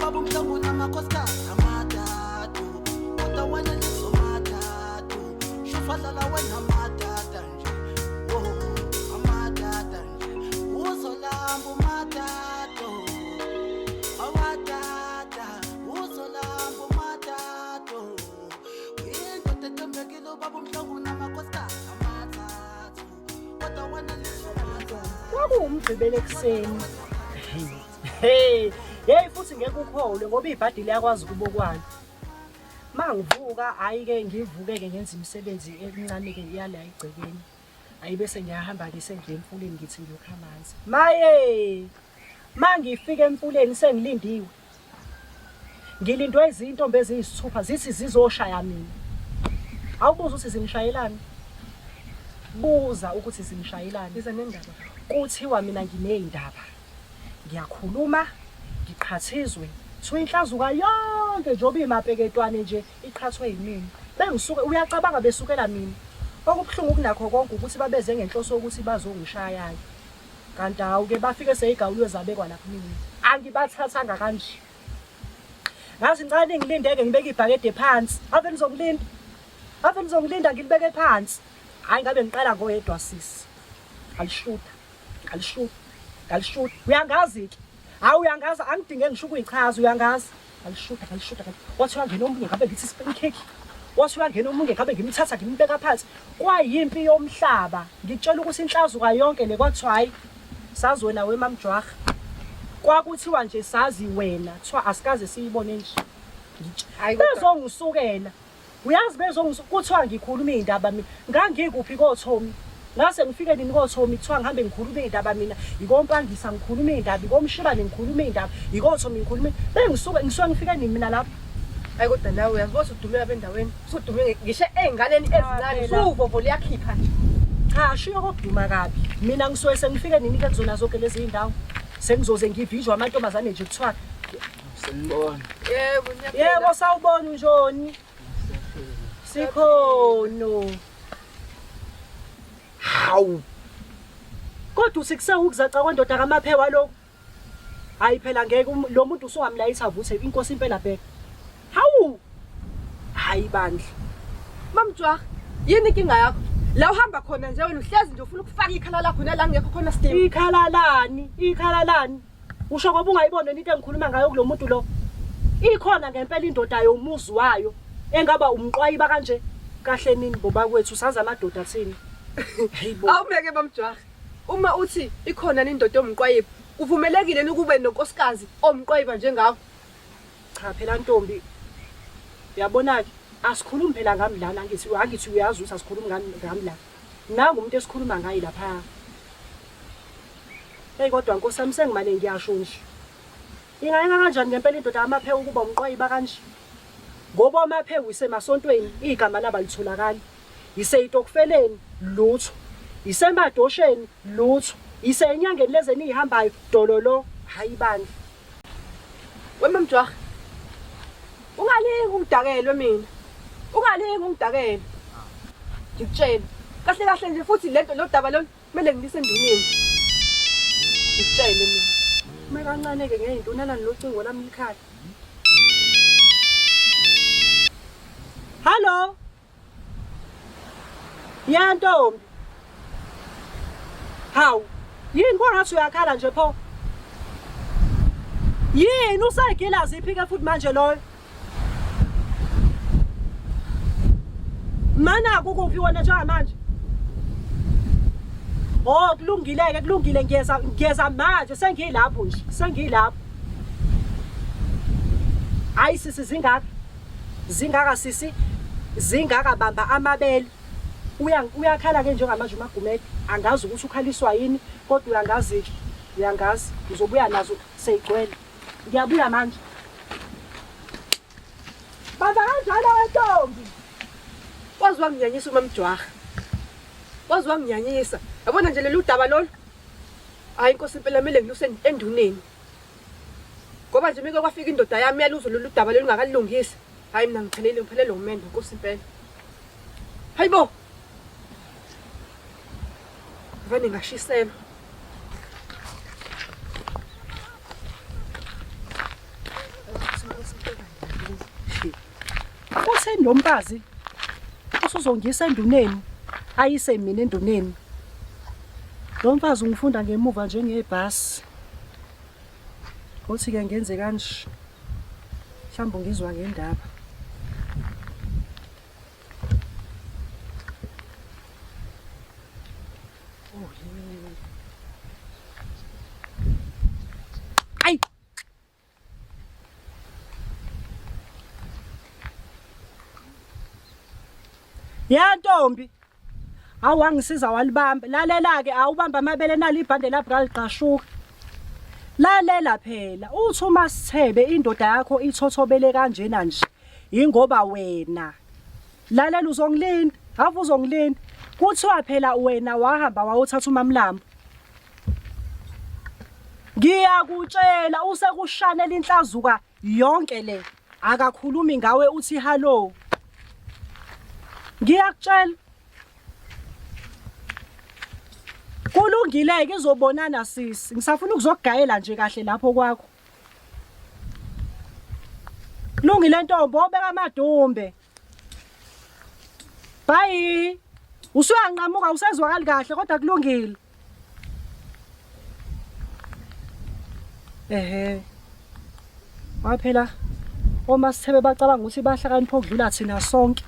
baba umhlongo namakhosikazi amatatu utawana leso matatu shufadlala wena matata nje amatata nje uzolamba umatatu awatata uzolamba umatatu indoda etomekile ubaba umhlongo namakhosikazi amatatu utawana leso matatu kwakuwumgqibelo ekuseni. Hey futhi ngeke ukholwe ngoba ibhadi liyakwazi ukubokwana. Mangivuka hayi-ke ngivuke-ke ngenza imisebenzi emincane-ke iyala egcekeni. Hayi bese ngiyahamba ngisendle emfuleni ngithi ngiyokha amanzi. Maye! Mangifika emfuleni sengilindiwe. Ngilindwe izintombi eziyisithupha zithi zizoshaya mina. Awubuza ukuthi zingishayelani? Buza ukuthi zingishayelani. Iza nendaba. Kuthiwa mina ngineyindaba. Ngiyakhuluma, ngiqhathizwe. Thiwa inhlazuka yonke njoba imapeketwane nje iqhathwe yimini. Bengisuke uyacabanga besukela mina. Okubuhlungu kunakho konke ukuthi babeze ngenhloso ukuthi bazongishaya. Kanti awuke bafike seyigawuliwe zabekwa lapha mina. Angibathathanga kanje. Ngazi ngicane ngilindeke ngibeke ibhakede phansi. Ave nizongilinda. Ave nizongilinda ngilibeke phansi. Hayi ngabe ngiqala ngoyedwa sisi. Alishuta. Uyangazi-ke? Hawu uyangazi angidinge ngisho ukuyichaza uyangazi. Alishuta. Wathi uyangena omunye ngabe ngithi spin cake. Wathi uyangena omunye ngabe ngimthatha ngimbeka phansi. Kwayimpi yomhlaba. Ngitshela ukuthi inhlazuka yonke le kwathiwa hayi sazi wena wemamjwaha. Kwakuthiwa nje sazi wena. Kuthiwa asikaze siyibone nje. Bezongisukela. Uyazi kuthiwa ngikhuluma indaba mina. Ngangikuphi koThomi? Ngase ngifike nini koThomi kuthiwa ngihambe ngikhuluma indaba mina. Ikompangisa ngikhuluma indaba, ikomshibane ngikhuluma indaba, ikoThomi ngikhuluma. Ngisuke ngifike nini mina lapha? Hayi kodwa nawe uyazi udumela bendaweni. Usudume ngisho einganeni ezincane suvovo liyakhipha nje. Cha shiyo kokuduma kabi. Mina ngisuke sengifike nini ke kuzona zonke lezi indawo. Sengizoze ngivijwe amantombazane nje kuthiwa Sengibona. Yebo sawubona njoni. Sikhono. Hawu. Kodwa usikuse ukuzaca kwendoda kaMaphewa lo. Hayi phela ngeke lo muntu usungamlayitha avuthe inkosi impela bheka. Hawu. Hayi bandla. Mamjwa, yini inkinga yakho? La uhamba khona nje wena uhlezi nje ufuna ukufaka ikhala lakho nala ngekho khona sidingo. Ikhala lani. Usho ngoba ungayibona into engikhuluma ngayo kulo muntu lo. Ikhona ngempela indoda yomuzi wayo engaba umqwayiba kanje. Kahle nini boba kwethu saza amadoda athini? Hayibo. Awumeke bamjwa. Uma uthi ikhona indoda omqwayiba, uvumelekile ukube nonkosikazi omqwayiba njengawo. Cha phela ntombi. Uyabona ke asikhulumi phela ngamdlana angithi uyazi ukuthi asikhulumi ngamdlana. Nangu umuntu esikhuluma ngayi lapha. Hey kodwa Nkosi yami sengimane ngiyasho nje. Ingayenza kanjani ngempela indoda kaMaphewa ukuba umqwayiba kanje? Ngoba uMaphewa isemasontweni igama labalitholakala. Iseyitokufeleni lutho. Isemadosheni lutho. Isenyangeni leze nihambayo dololo hayi bandla. Wemamjwa. Ungalingi ungidakelwe mina. Ungalingi ungidakele. Ngikutshela. Kahle nje futhi lento lo daba lo kumele ngilise enduneni. Ngikutshele mina. Uma kancane ke ngeyindunelani locingo lami likhaya. Hello. Ya ntombi. Hawu, yini kwangathi uyakhala nje pho? Yini usayigila ziphi ke futhi manje loyo? Mana kukuphi wena njengamanje? Oh kulungile ngiyeza manje sengilapho nje sengilapho. Hayi sisi zingaka sisi zingaka bamba amabele. Uyakhala ke njengamanje uMagumede angazi ukuthi ukhaliswa yini kodwa uyangazi uzobuya nazo seyigcwele. Ngiyabuya manje. Bamba kanjalo wentombi. Wazi wanginyanyisa uMamjwaha. Wazi wanginyanyisa. Yabona nje lolu daba lolu. Hayi inkosi impela kumele ngiluse enduneni. Ngoba nje mike kwafika indoda yami yaluzo lolu daba lolu ngakalungisi. Hayi mina ngiphelele umendo inkosi impela. Hayibo. Vane ngashisela. utheni lo mfazi usuzongisa enduneni ayise mina enduneni. Lo mfazi ungifunda ngemuva njengebhasi. Uthi ke ngenze kanje. Mhlawumbe ngizwa ngendaba. Ay! Ya Ntombi. Awangisiza walibamba. Lalela ke awubamba amabele nali ibhande lapha liqashuka. Lalela phela. Uthi uma Sithebe indoda yakho ithothobele kanjena nje. Ingoba wena. Lalela uzongilinda. Ave uzongilinda. Kuthiwa phela wena wahamba wawuthatha uMamlambo. Ngiyakutshela usekushanela inhlazuka yonke le. Akakhulumi ngawe uthi hello. Ngiyakutshela. Kulungile ke izobonana sisi. Ngisafuna ukuzogayela nje kahle lapho kwakho. Kulungile Ntombi obeka amadumbe. Bye. Usuyanqamuka usezwakali kahle kodwa kulungile. Waphela oma Sithebe bacabanga ukuthi bahlakanipha okudlula thina sonke.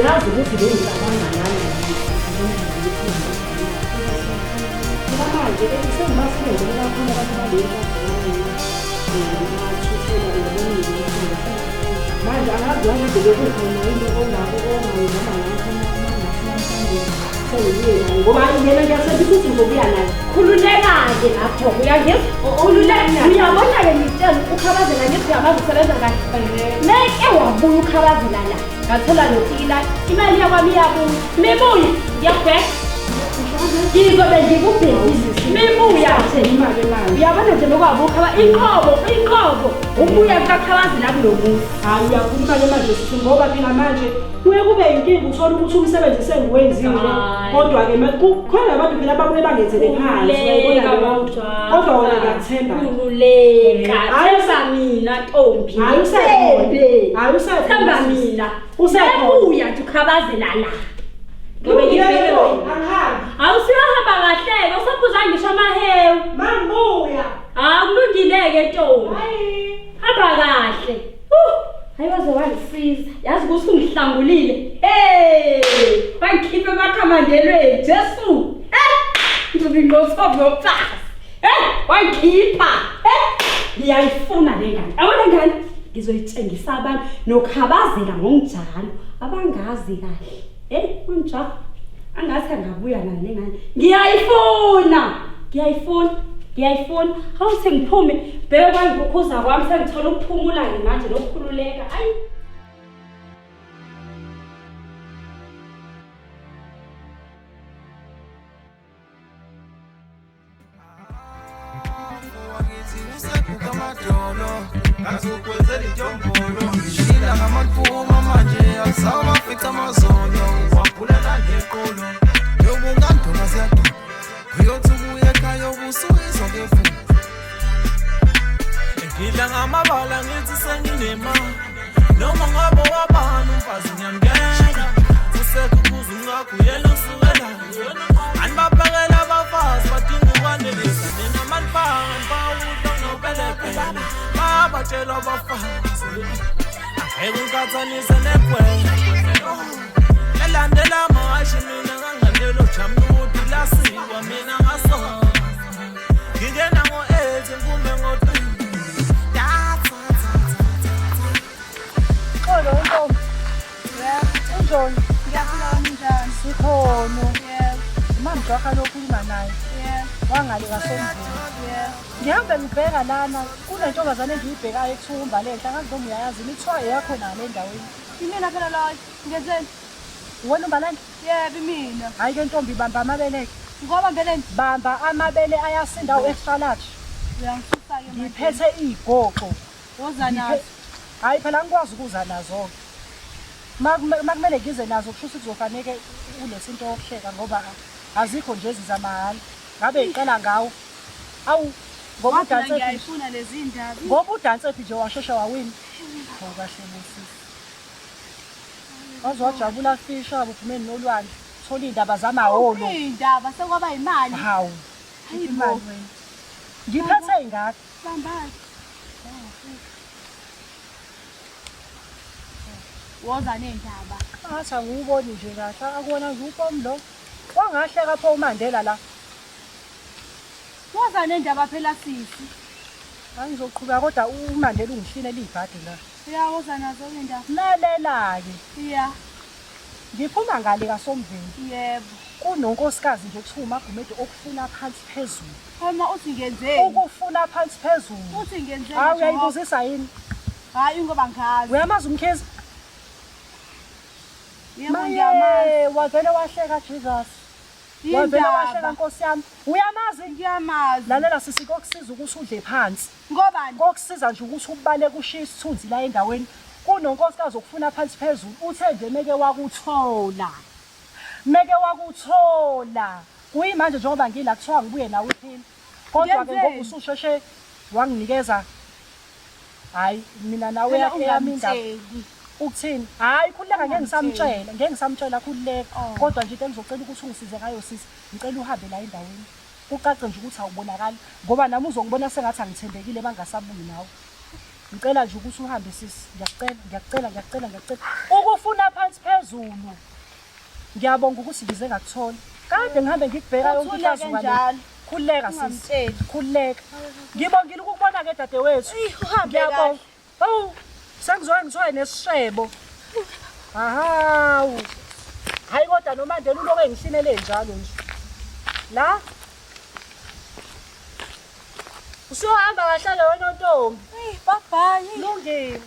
yazi ukuthi bengicabanga nani manje sengibasebenze kakhulu abantu manje angazi ukuthi bekukhona into ongako ngoba yena ngiyasebenzisa ukuthi ngizobuya naye khululeka-ke lapho uyabona-ke ngitshela ukhabazela ngithi uyamazi usebenza kahle meke wabuya ukhabazela la ngathola notila imali yakwami iyabuya mibuya ngiyabheka ngizobe ngikubhekisisi mibuya uyabona nje lokwabo ukhaba inqobo ubuya kukakhabazela kulo muntu hayi uyakhuluma-ke manje sithi ngoba phela manje kuye kube yinkinga uthola ukuthi umsebenzi sengiwenzile kodwa-ke khona abantu phela ababuye bangenzele phansi kodwa wona ngiyakuthemba themba mina ntombi themba mina usebuya nje ukhabazela la awusiyahamba kahleke usaphuza ngisho amahewu mangibuya kulungile-ke ntombi hamba kahle hayi waze wangisiza yazi ukuthi ungihlangulile wangikhiphe emakhamandelweni Jesu ngizobe nginothombe yomfazi wangikhipha ngiyayifuna le ngane abona ngane ngizoyitshengisa abantu nokhabazela ngonjalo abangazi kahle kunjalo angathi angabuya nale ngane ngiyayifuna awuthi ngiphume bheke kwangikukhuza kwami sengithola ukuphumula-ke manje nokukhululeka ayi Ngazokwenzela intombolo ngishila ngamaphuma manje awusawafika amazono waphulela ngeqolo yobu ngandoma ziyaduma uyothi ubuye ekhaya obusuyizwa ngefundo ngidla ngamabala ngithi senginema noma ngabe wabani umfazi ngiyamngena usekho ukuze ungakho yena usukela anibabhekela abafazi badinga ukwanelisa nina manipanga nobelephele babatshela abafazi angeke unkathanise negwele elandela amahashi mina ngangandelo jamnuti lasiwa mina ngasona ngingena ngo-8 ngikume ngo-3 Xolo ntombi. Unjani? Ngiyaphila njani? Sikhona. Yebo. Mama Jwaka lokhuluma naye. Yebo. Wangale kasondweni. Yebo. Ngihambe ngibheka lana kunentombazane engiyibhekayo ethumba lenhla ngathi noma uyayazi imithwayo yakho nale endaweni. Imina phela loyo. Ngenzeni? Wena umbalani? Yebo imina. Hayi ke ntombi bamba amabele. Ngoba mbeleni Bamba amabele ayasinda u-extra large. uyangisusa-ke manje. Ngiphethe igoqo. Woza nazo. Hayi phela ngikwazi ukuza nazo. Makumele ngize nazo kusho ukuthi kuzofanele unesinto yokuhleka ngoba azikho nje ezizamahala. Ngabe ngicela ngawo. Awu ngoba udanse ngiyayifuna lezi ndaba. ngoba udanse nje washesha wawini. Kahle lesisi. Wazwajabula fisha buphumeni nolwandle. Thola indaba zamaholo. Indaba sekwaba imali. Hawu. Hayi Imali bo. wena. Ngiphethe ingakho. Bambazi. Woza nendaba. Athi anguboni nje kahle akubona nje ufomu lo. Wangahleka pho uMandela la. Woza nendaba phela sisi. Angizoqhubeka kodwa uMandela ungishilele ibhadi la. Uyawoza nazo indaba. Lalela-ke. Iya. Ngiphuma ngale kaSomveni. Yebo. Kunonkosikazi nje kuthiwa uMagumede okufuna phansi phezulu. Uma uthi ngenzeni? Ukufuna phansi phezulu. Uthi ngenzeni? Hayi uyayibuzisa yini? Hayi ngoba ngazi. Uyamazi umkhizi? Yebo ngiyamazi. Maye wavele wahleka Jesus. Wavele wahleka Indaba. Nkosi yami. Uyamazi? Ngiyamazi. Lalela sisi kokusiza ukuthi udle phansi. Ngobani? Kokusiza nje ukuthi ubale kushiya isithunzi la endaweni. Kunonkosikazi okufuna phansi phezulu uthe nje meke wakuthola. Meke wakuthola. Kuyimanje njengoba ngila kuthiwa ngibuye nawe uphila. Kodwa ke ngoba ususheshe wanginikeza hayi mina nawe Phela eyami indaba. ungamtsheli. Ukuthini? Hayi khuleka ngeke ngisamtshela khuleka. Oh. Kodwa nje into engizocela ukuthi ungisize ngayo sisi. Ngicela uhambe la endaweni. Kucace nje ukuthi awubonakali ngoba nami uzongibona sengathi angithembekile bangasabuyi nawe. Ngicela nje ukuthi uhambe sisi. Ngiyacela. ufuna phansi phezulu. Ngiyabonga ukuthi ngize ngakuthola. Kade ngihambe ngikubheka yonke ihlazuka le. Khuleka sisi. Khuleka. Ngibongile ukubona ke dadewethu. Ngiyabonga. Oh, sengizwa ngithola nesishebo. Hawu. Hayi kodwa noMandela uloke engishilele njalo nje. La usuhamba kahlale wena ntombi. Bye. Lungile.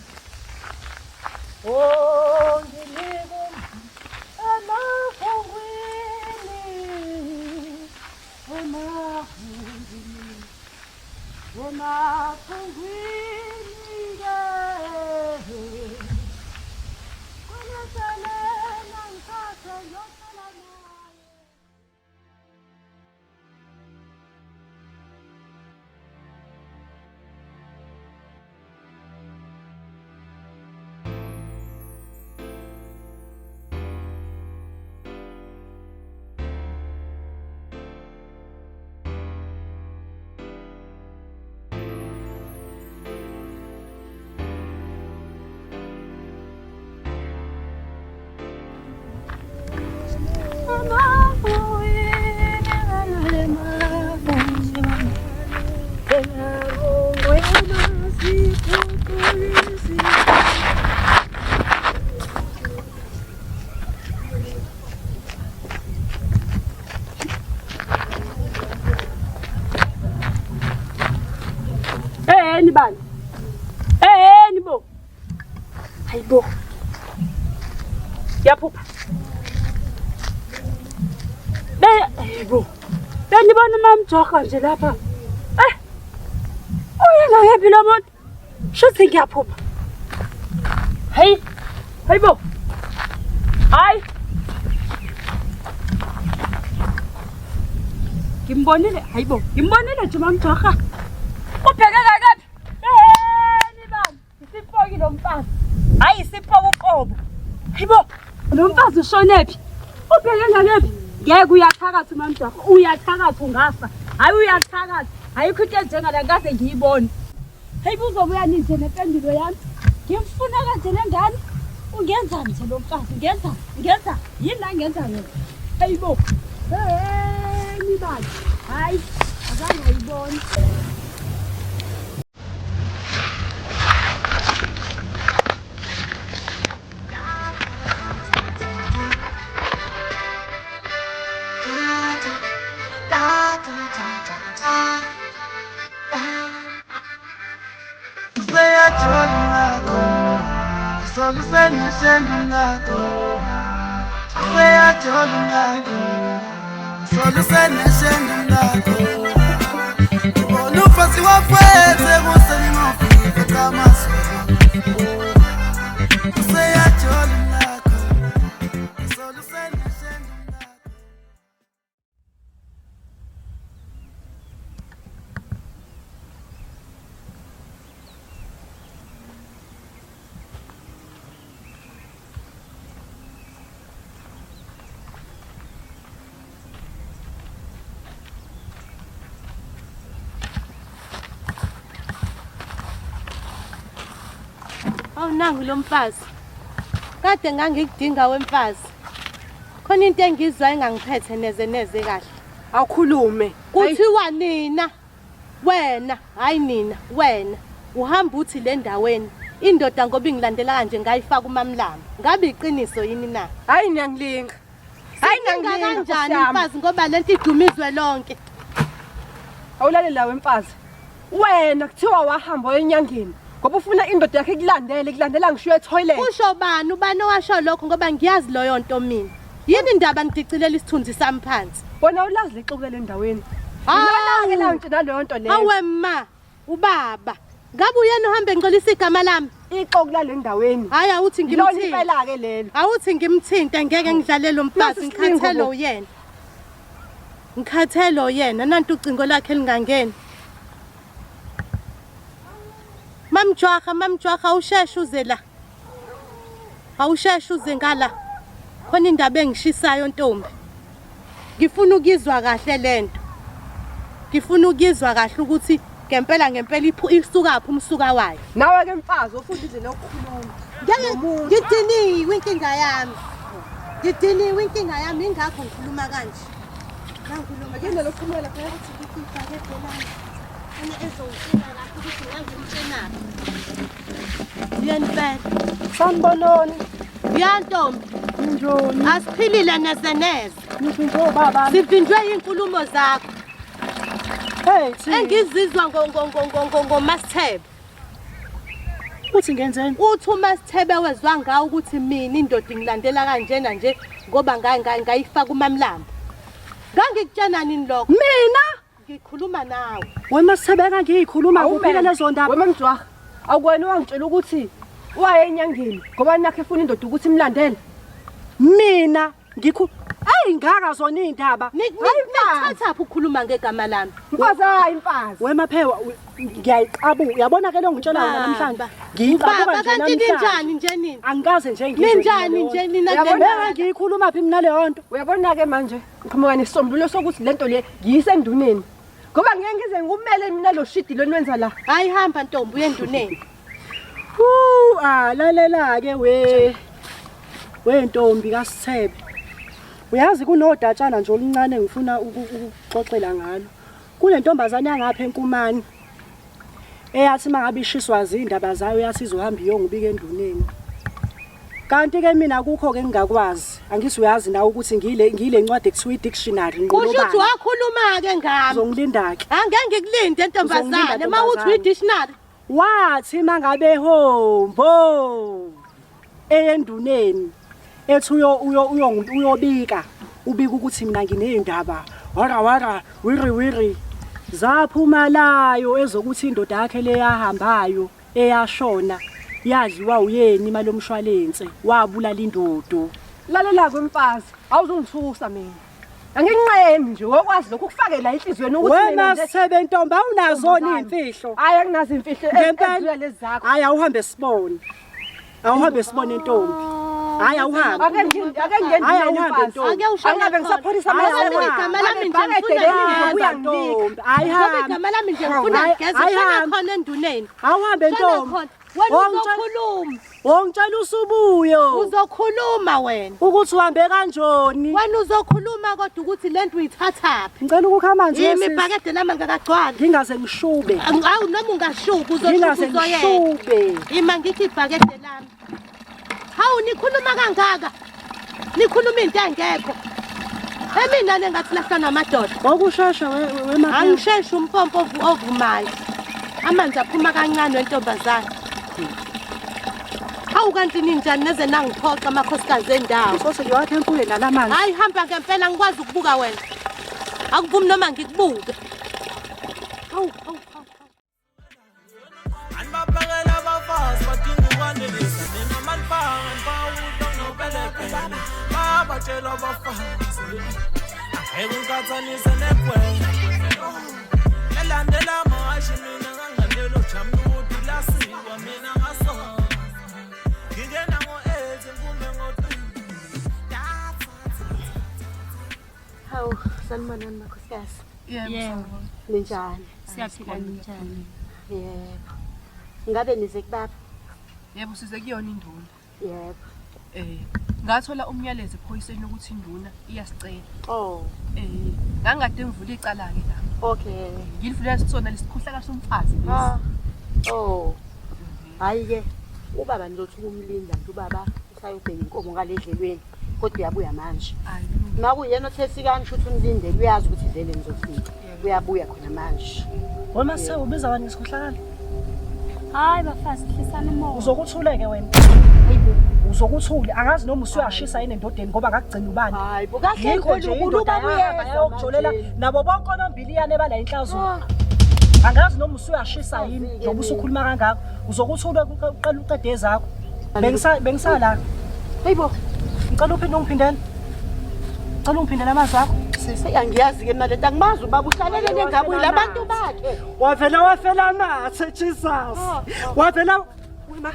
Oh, ngilibo. Nibani? Nibo. Hayibo. Yaphupha. Hayibo. Nibona mamjoka nje lapha. Uyena happy lo muntu. Shothi ngiyaphupha. Hayibo. Hayi. Ngimbonile, hayibo. Ngimbonile nje mamjoka. Ubheke kakaphi? Nibani? Isiphoki lo mfazi. Hayi isiphoki uqobo. Hayibo, lo mfazi ushonephi? Ubheke ngakephi? Ngeke uyathakatha mamjaka. Uyathakatha ungafa. Hayi uyathakatha. Ayikho into njengala ngase ngiyibone. Hayibo uzobuya nje nempendulo yami. Ngimfuna kanje lengane. Ungenza nje lo mfazi. Ngenza. Yini la ngenza yena? Hayibo. Nibani? Hayi, azange ayibone. Nangu lo mfazi. Kade ngangikudinga wemfazi. Khona into engizwa engangiphethe neze kahle. Awukhulume. Kuthiwa nina, wena, hayi nina, wena. Uhamba uthi le ndaweni. Indoda ngoba ingilandela kanje ngayifaka uMamlama. Ngabe iqiniso yini na? Hayi ngiyangilinga. Hayi ngiyangilinga kanjani mfazi ngoba lento idumizwe lonke. Awulalela lawe mfazi. Wena kuthiwa wahamba enyangeni. Ngoba ufuna indoda yakhe kulandela ngisho etoilet. Kusho ubani owasho lokho ngoba ngiyazi loyo nto mina. Yini indaba ngidicilela isithunzi sami phansi? Bona ulazi lexuku le ndaweni. Lona-ke la nje naleyo nto leyo. Awe ma, ubaba. Ngabe uyena uhambe ngcolisa igama lami? Ixoku lale ndaweni. Hayi awuthi ngimthinte. Lona impela ke lelo. Awuthi ngimthinte ngeke ngidlalele umfazi ngikhathele uyena. Ngikhathele uyena nantu ucingo lakhe lingangeni. Mamjwaka usheshe uze la. Awusheshe uze ngala. Khona indaba engishisayo ntombi. Ngifuna ukizwa kahle lento. Ngifuna ukizwa kahle ukuthi ngempela isukaphi umsuka wayo. Nawe-ke mfazi ofundile nokukhuluma. Ngidiniwe inkinga yami. Inkinga yami ingakho ngikhuluma kanje. Ngikhuluma Yini lokuphumela phela? ngibhakede lami. Ana ezongitshela lapho ukuthi ngangimtshenaphi. Yempela. Sanibononi. Yantombi, Njoni? asiphilile nezeneze. Ngifinjwe baba. Sivinjwe inkulumo zakho. Hey, thi. Engizizwa ngoMasithebe. Uthi ngenzeni? Uthi uMasithebe wezwa ngawo ukuthi mina indoda ngilandela kanjena nje ngoba ngayifaka uMamlamba. Ngangikutshena nini lokho? Mina? Ngikhuluma nawe. Wena Masithebe ngiyikhuluma kuphela lezo ndaba. Wema Mjwaha, awukwena wangitshela ukuthi waye enyangeni ngoba nakhe efuna indoda ukuthi imlandele. Mina ayingaka zona indaba. Ngithathaphi ukukhuluma ngegama lami. Mfazi hayi mfazi. Wema Phewa ngiyayiqabu. Uyabona ke lo ngitshela wona namhlanje. Ngiyiqabuka nje Kanti namhlanje. ninjani nje nini? Angikaze nje ngizwe. Ninjani nje nina Yabona ngiyikhuluma phi mina leyo nto? Uyabona-ke manje ngiqhamuka nesisombululo sokuthi lento le ngiyise enduneni ngoba ngeke ngize ngumele mina lo shidi lo niwenza la. Hayi hamba Ntombi uyenduneni. Lalela ke Ntombi kaSithebe. Uyazi kunodatshana nje oluncane ngifuna ukuxoxela ngalo. Kule ntombazane yangapha eNkumani eyathi mangabe ishiswa izindaba zayo yathi izohamba iyongibika enduneni. Kanti ke mina kukho ke ngingakwazi. Angisi uyazi nawe ukuthi ngile incwadi ekuthiwa i-dictionary Kusho ukuthi wakhuluma ke ngami. Uzongilinda ke. Angeke ngikulinde ntombazane mawuthi uyi-dictionary. Wathi mangabe hombo eyenduneni ethi uyobika ubika ukuthi mina nginezindaba wara wiri zaphuma layo ezokuthi indoda yakhe leyahambayo eyashona yadliwa uyeni imali yomshwalense wabulala indodo. Lalela kwemfazi awuzungithusa mina. Anginqeni nje wokwazi lokhu kufakela enhlizweni ukuthi wena Masithebe Ntombi awunazona imfihlo. Hayi anginazi imfihlo ngempela lezi zakho. hayi awuhambe sibone. Awuhambe sibone Ntombi. Hayi awuhambe. Hayi awuhambe Ntombi. Angabe ngisapholisa igama lami nje ngifuna Ntombi. Hayi hamba. igama lami nje ngifuna ngigeze shona khona enduneni. Awuhambe Ntombi. Wena uzokhuluma. Wongitshela usubuyo. Uzokhuluma wena. Ukuthi uhambe kanjoni. Wena uzokhuluma kodwa ukuthi lento uyithathaphi. Ngicela ukukha manje Yimi ibhakede lami ngakagcwala. Ngingaze ngishube. Awu noma ungashuba uzoyeka. Ima ngithi ibhakede lami. Hawu nikhuluma kangaka. Nikhuluma into engekho. Emina nengathi lahlana amadoda. Ngokushesha wema. Angisheshe umpompo ovumayo. Amanzi aphuma kancane wentombazane. Hawu kanti ninjani neze nangiphoqa amakhosikazi endawo. Sose ngiwakhe enkule nalamanzi. Hayi hamba ngempela ngikwazi ukubuka wena. Akuvumi noma ngikubuke. Hawu. Anibabhekela abafazi badinga ukwanelisa mina manibanga nobelephele babatshela abafazi angeke ngikathanise negwenya elandela amahashi mina ngangalelo jamnuti lasiwa mina ngasona ngingena ngo-8 ngikume ngo-3. Hawu sanibonani makhosikazi. Yebo. Ninjani? Siyaphila njani? Yebo. Ngabe nize kubaba? Yebo size kuyona induna. Yebo. Ngathola umyalezo ephoyiseni ukuthi induna iyasicela. Oh. Ngangade ngivula icala ke la. Okay. Ngilivulela sitsona lesikhuhlaka somfazi lesi. Oh. Hayi ke ubaba nizothi ukumlinda nje ubaba usayobheka inkomo ngaledlelweni kodwa uyabuya manje. Hayi. Makuyena othethi kanjani ukuthi unilindele uyazi ukuthi vele nizofika. Uyabuya khona manje. Wema Sithebe ubiza wani isikhuhlakala? Hayi bafazi hlisana umoya. Uzokuthuleke wena. Hayibo. Uzokuthula angazi noma usuyashisa yini endodeni ngoba ngakugcina ubani. Hayibo kahle Yikho nje ukuluba uyokujolela nabo bonke onombiliyane bala inhlazo. Angazi noma usuyashisa yini njengoba usukhuluma kangaka. Uzokuthula uqala uqede ezakho. Bengisala. Hayibo. Ngicela uphinde ungiphindele. Ngicela ungiphindele amazwi akho. Angiyazi ke mina lento angimazi ubaba uhlalele nengabuyile abantu bakhe. Wafela nathi Jesus. Wafela Wema.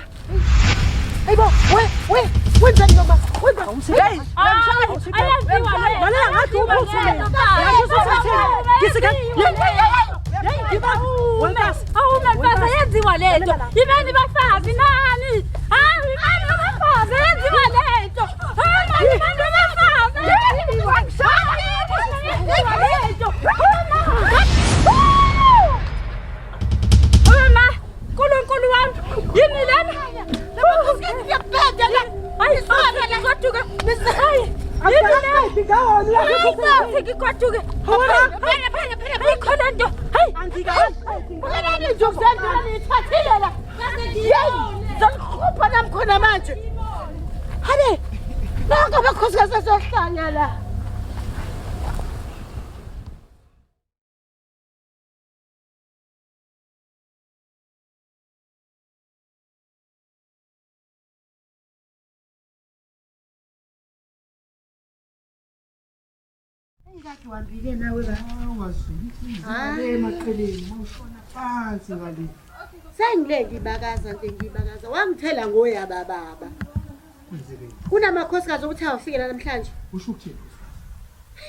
Hayibo, wenzani noma? Wenza umsebenzi. Hey, Ayaziwa le. Lalela ngathi uphuthu mina. Ngizosithini? Ngisike. Awume mfazi yenziwa lento. Yimeni bafazi nani? Hayi yimeni bafazi yenziwa lento. Hayi yimeni bafazi. Mama, Nkulunkulu wami, yini lana? Ngiyabheda la. Hayi sona ngikoduka. Hayi. Yini lana? Ngikoduka. Phela ikhona nto. Hayi. Ngiyani nje uzenzela nithathile la. Zakhupha namkhona manje. Habe. Naka abakhosikazi asohlanya la. Ngathi wambile nawe ba. Wazile maqeleni mawushona phansi ngale. Sengile ngibakaza nje ngibakaza. Wangithela ngoyaba baba. Kwenzekeni? Kunamakhosikazi ukuthi awufike namhlanje. Usho ukuthini?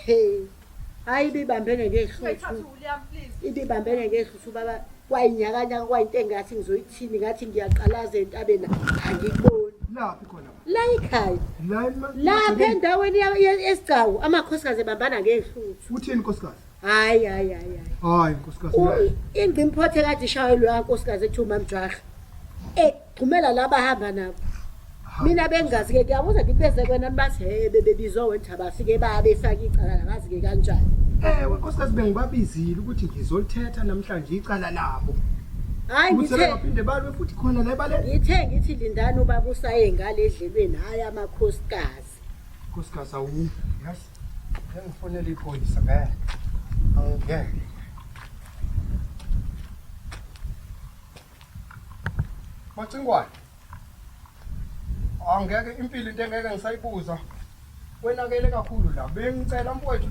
Hey. Hayi bibambene ngehluthu. Ibibambene ngehluthu baba kwayinyakanya kwayinto ngathi ngizoyithini ngathi ngiyaqalaza entabeni angikuboni. Laphi khona? La ekhaya. La Lapha endaweni yesigcawu amakhosikazi ebambana ngehluthu. uthini nkosikazi? Hayi. Hayi nkosikazi. Ingqimpothe kade ishayelwe yankosikazi eThuma Mjaha. Egcumela laba hamba nabo. Mina bengazi ke kuyabuza ngipeze kwena bathi bebebizwa wethu abafike babefaka icala langazi ke kanjani. Nkosikazi bengibabizile ukuthi ngizolithetha namhlanje icala labo. Hayi ngithe baphinde balwe futhi khona la ebale. ngithi lindani ubaba usaye ngale edlelweni hayi amakhosikazi. Nkosikazi awu. Yes. Ngifonela iphoyisa ngeke. Angeke. Macingwane. Angeke impilo into engeke ngisayibuza. Wenakele kakhulu la. Bengicela mfowethu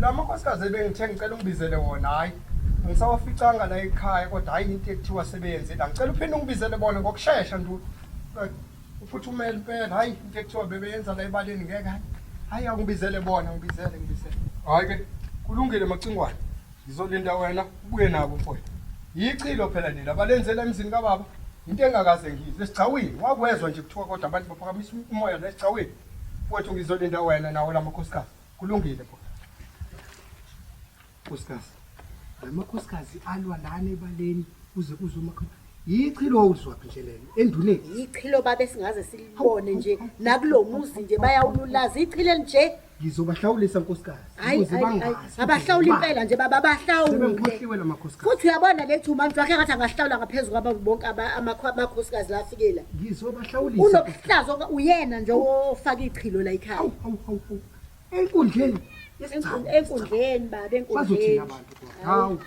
lamakhosikazi bengithe ngicela ungibizele wona hayi. Ngisawaficanga la ekhaya kodwa hayi into ekuthiwa sebenze la. Ngicela uphinde ungibizele bona ngokusheshsha ndu. Uphuthumela impela hayi into ekuthiwa bebeyenza la ebaleni ngeke. Hayi angibizele bona ngibizele. Hayi ke kulungile Macingwane. Ngizolinda wena ubuye nabo mfowethu. Yichilo phela nina balenzela emzini kaBaba. Into engakaze ngizwe esigcawini wakwezwa nje kuthiwa kodwa abantu baphakamisa umoya la esigcawini. Mfowethu ngizolinda wena nawe lamakhosikazi. Kulungile mfowethu. Nkosikazi. Lamakhosikazi alwa lana ebaleni kuze kuzomakho. Yichilo uzwaphi nje lelo enduneni. Ichilo babe singaze silibone nje nakulomuzi nje bayawululaza ichile nje. Ngizobahlawulisa nkosikazi. Ukuze bangazi. Abahlawula impela nje baba bahlawule. Sebengikhohliwe lamakhosikazi. Futhi uyabona leThuma Mjaha ngathi angahlawula ngaphezulu kwabo bonke amakhosikazi la afikela. Ngizobahlawulisa. Unokuhlazo uyena nje ofaka ichilo la ekhaya. Hawu. Enkundleni. Enkundleni baba enkundleni. Bazothina abantu kodwa. Hawu.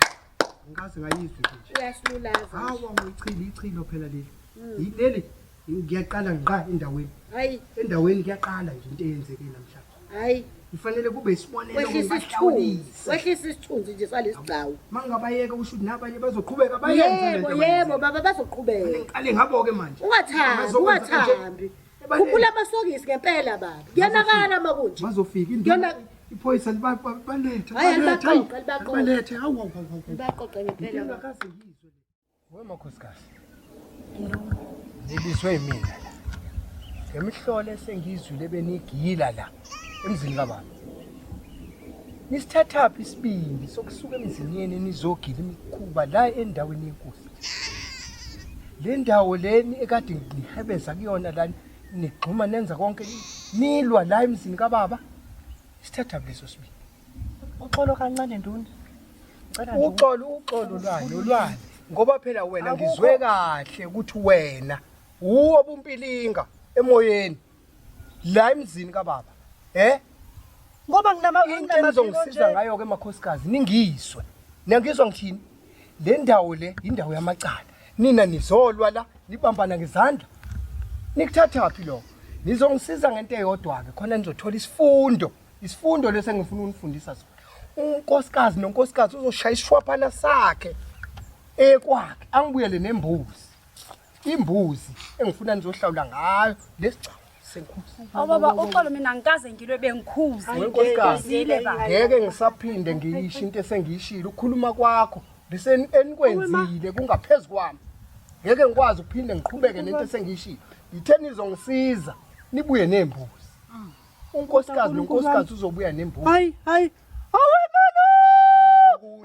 Ngikaze ngayizwe nje. Uyasilulaza. Hawu ichilo phela leli. Yileli ngiyaqala ngqa endaweni. Hayi. Endaweni kuyaqala nje into eyenzeke namhlanje. Hayi. Kufanele kube isibonelo Wehlisa isithunzi nje salesigcawu. Mangabayeka usho ukuthi nabanye bazoqhubeka bayenze lento. Yebo baba bazoqhubeka. Ngiqale ngabo ke manje. Ungathambi. Khuphula amasokisi ngempela baba. Kuyanakala makunje. Bazofika indlela. Iphoyisa balethe. Balethe. Hawu. Baqoqa ngempela. Ngakaze ngizwe le. Wemakhosikazi. Ngibizwe yimina. Ngemihlolo esengizwile benigila la emzini kaBaba. Nisithathaphi isibindi sokusuka emzini yeni nizogila imikhuba la endaweni yenkosi. Le ndawo leni ekade ngihebeza kuyona la nigxuma nenza konke nilwa la emzini kaBaba. Sithathaphi leso sibindi. Uxolo kancane nduna. Ngicela nje Uxolo lwani ngoba phela wena ngizwe kahle ukuthi wena uwo bumpilinga emoyeni la emzini kaBaba. ngoba into engizongisiza ngayo ke makhosikazi ningizwe. Niyangizwa ngithini? Le ndawo le indawo yamacala. Nina nizolwa la nibambana ngezandla. Nikuthathaphi lo? Nizongisiza ngento eyodwa ke khona nizothola isifundo lesi engifuna unifundisa sona. Unkosikazi nonkosikazi uzoshaya isishwaphana sakhe kwakhe angibuyele nembuzi. Imbuzi engifuna nizohlawula ngayo lesicawu senkosi. Baba uxolo mina ngikaze ngilwe bengikhuzi. Wenkosikazi ngeke ngisaphinde ngiyisho into esengiyishilo ukukhuluma kwakho bese enikwenzile kungaphezulu kwami ngeke ngikwazi ukuphinde ngiqhubeke nento esengishilo yithe nizongisiza nibuye nembuzi unkosikazi nonkosikazi uzobuya nembuzi hayi awemalo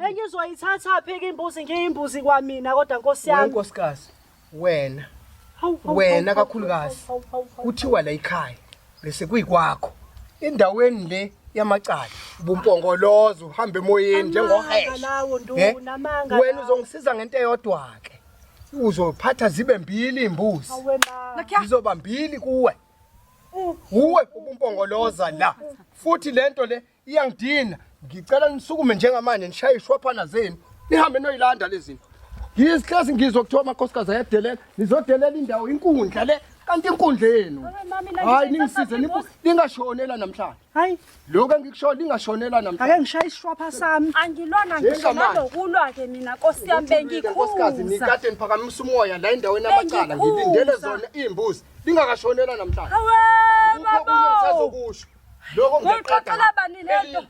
engizoyithatha phi imbuzi ngiyimbuzi kwamina kodwa Nkosi yami unkosikazi wena kakhulukazi kuthiwa la ekhaya bese kuyikwakho endaweni le yamacala ubumpongolozo uhambe emoyeni njengohesha wena uzongisiza ngento eyodwa ke uzophatha zibe mbili imbuzi zizoba mbili kuwe uwe ubumpongoloza la futhi lento le iyangidina ngicela nisukume njengamanje nishaye ishwaphana zenu nihambe noyilanda lezi zinto ngiyisihlezi ngizokuthiwa amakhosikazi ayadelela nizodelela indawo inkundla le kanti inkundla yenu hayi ningisize ningashonela namhlanje hayi lokho engikusho lingashonela namhlanje ake ngishaya ishwapha sami Angilona ngisho nalokulwa ke mina Nkosi yami nkosikazi bengikhuza. nikade niphakamisa umoya la endaweni yamacala ngilindele zona imbuzi lingakashonela namhlanje ukho kunye ngisazokusho lokho Ngixoxela bani lento?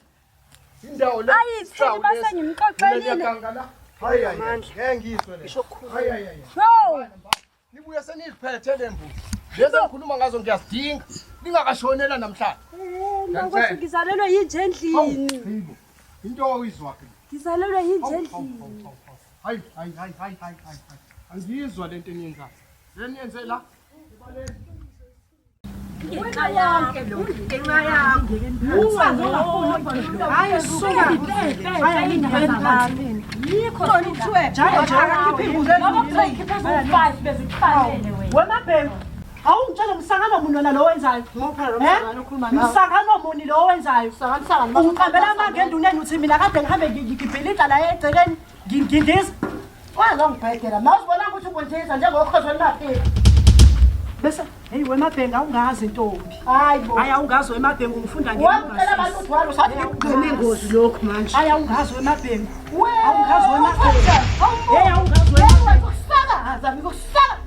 indawo le Ayithini base ngimxoxelile. hayi ngiyizwe le hayi Yo, nibuye seniziphethe lembuzi lezi engikhuluma ngazo ngiyazidinga lingakashonela namhlanje Nkosi ngizalelwe yinje endlini. into oyizwa ke Ngizalelwe yinje endlini. hayi angiyizwa lento eniyenzayo yeniyenze la Ngenxa yonke lo, ngenxa yakho. hayi suka hayi ngiyenzani Yikho sithiwe. njalo nje akakhiphimbuzi Ngoba kuzoyikhipha eziwu-5 bezikufanele wena. wemabhengu awungitshele msangano muni wena lo wenzayo msangano muni lo wenzayo uqambela amanga enduneni uthi mina kade ngihambe ngigibhilida la egcekeni ngindiza wazongibhedela mawuzibona ukuthi ukwenzisa njengokhozo emabhengu bese hey wemabhengu awungazi ntombi hayi awungazi wemabhengu ngifunda ngiyacela abantu ukuthi walo sathi ngigcine ingozi lokho manje hayi awungazi wemabhengu awungazi wemabhengu hey awungazi wemabhengu ukusakaza ngikukusaka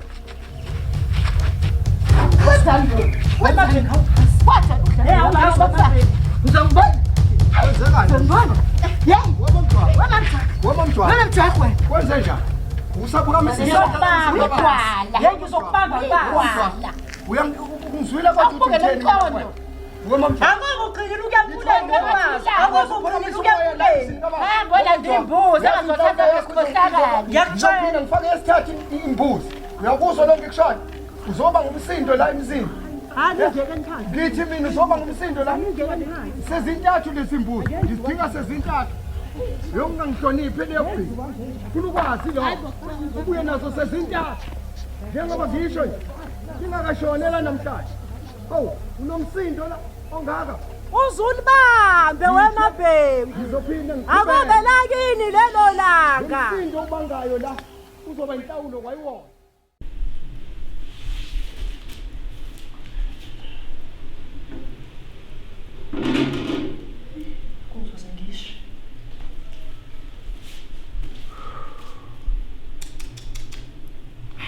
uyakuzwa lo ngikushoyo uzoba ngumsindo la emzini ngithi mina uzoba ngumsindo la sezintathu lezi mbuzi ngidinga sezintathu yongangihloniphe leyogqini funa ukwazi lokho ubuye nazo sezintathu njengoba ngisho nje ngingakashonela namhlanje unomsindo la ongaka uzulibambe wemabhengu ngizophinda akobela kini lelo langa umsindo ubangayo la uzoba inhlawulo kwayiwona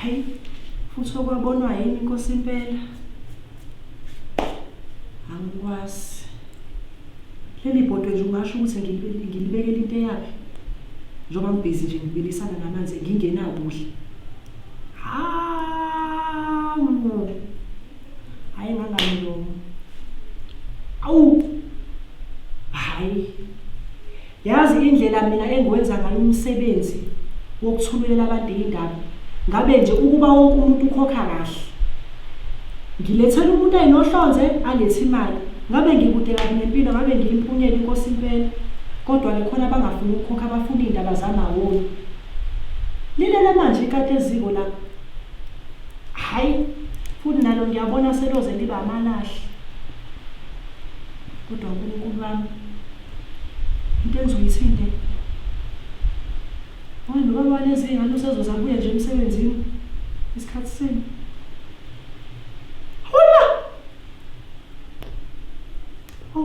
hayi futhi okwabonwa yini inkosi impela angikwazi leli bhodwe nje ungasho ukuthi ngilibekele into yakhe njengoba ngibhizi nje ngibilisana namanzi ngingenabuhle hayi ngangalo awu hayi yazi indlela mina engwenza ngalo umsebenzi wokuthululela abantu indaba ngabe nje ukuba wonke umuntu ukhokha kahle ngilethela umuntu ayinohlonze alethe imali ngabe ngikude kabi nempilo ngabe ngiyimpunyela inkosi impela kodwa ke khona abangafuni ukukhokha abafuna indaba zamawo lilele manje ikade eziko la hayi futhi nalo ngiyabona seloze liba amalahle kodwa uNkulunkulu wami into engizoyithinde ngoba walezi ingane usezoza kuye nje emsebenzini isikhathi sini hola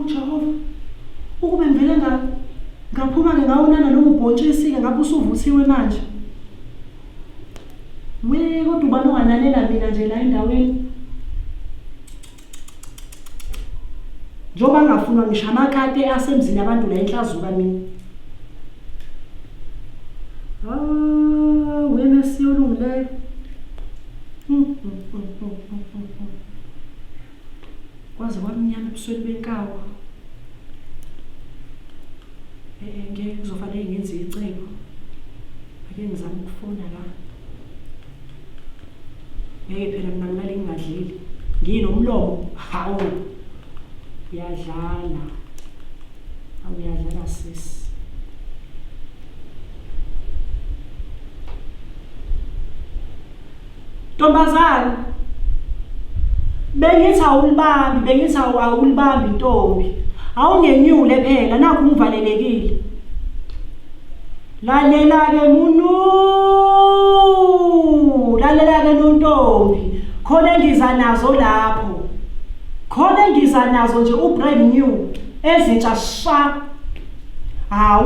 Jehova ukube ngivele ngaphuma ke ngawonana nomubhontshisi ke ngabe usuvuthiwe manje kodwa ubani onganalela mina nje la endaweni njoba ngafunwa ngisho amakate asemzini abantu la enhlazuka mina Kwaze kwamnyama ebusweni benkawu. Ngeke kuzofanele ngenze icebo. Ake ngizame ukufona la. Ngeke phela mina ngimali ngingadlili. Nginomlomo. Hawu. Uyadlala. Awuyadlala sisi. Ntombazana. Bengithi awulibambi Ntombi. Awungenyule phela nakho ungivalelekile. Lalela ke munu. Lalela ke Ntombi. Khona engiza nazo lapho. Khona engiza nazo nje ubrand new ezintsha sha.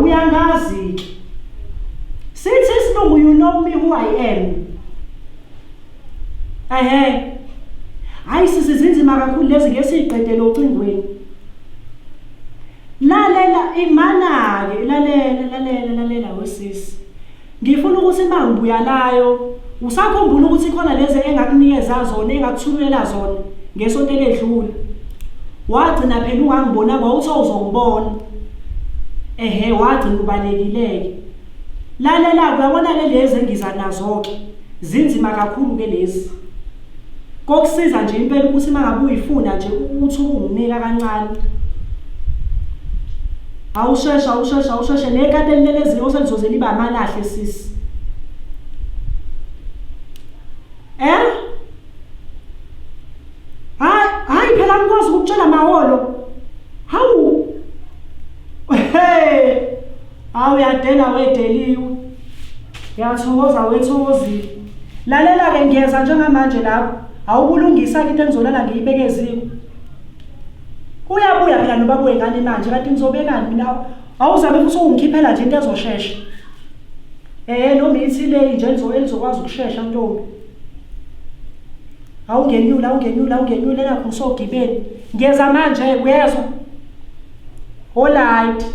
Uyangazi. Sithi isilungu you know me who I am. Hayi sizinzima kakhulu lezi ngesiqedele ocingweni. Lalela imana ke lalela wesisi. Ngifuna ukuthi mangibuya layo usakhumbula ukuthi khona lezi engakunikeza zona engakuthulela zona ngesonto eledlule. Wagcina phela ungangibona kwawuthi uzongibona. Wagcina ubalekileke. Lalela uyabona ke lezi engiza nazo ke zinzima kakhulu ke lezi. Kokusiza nje impela ukuthi mangabe uyifuna nje uthi unginika kancane. Awusheshe nekade leleziyo oselizoze liba amalahle sisi. Hayi phela ngikwazi ukutshela maholo. Hawu. Awuyadela wedeliwe. Ngiyathokoza wethokozile. Lalela ke ngiyeza njengamanje lapho. Awubulungisa into engizolala ngiyibeke eziko. Uyabuya phela noba kuyengane manje kanti ngizobekani mina awuzabe futhi ungikhiphela nje into ezoshesha. Noma ithi le nje elizokwazi ukushesha Ntombi. Awungenyula nakho ngisogibeni. Ngiyeza manje uyezwa. Alright.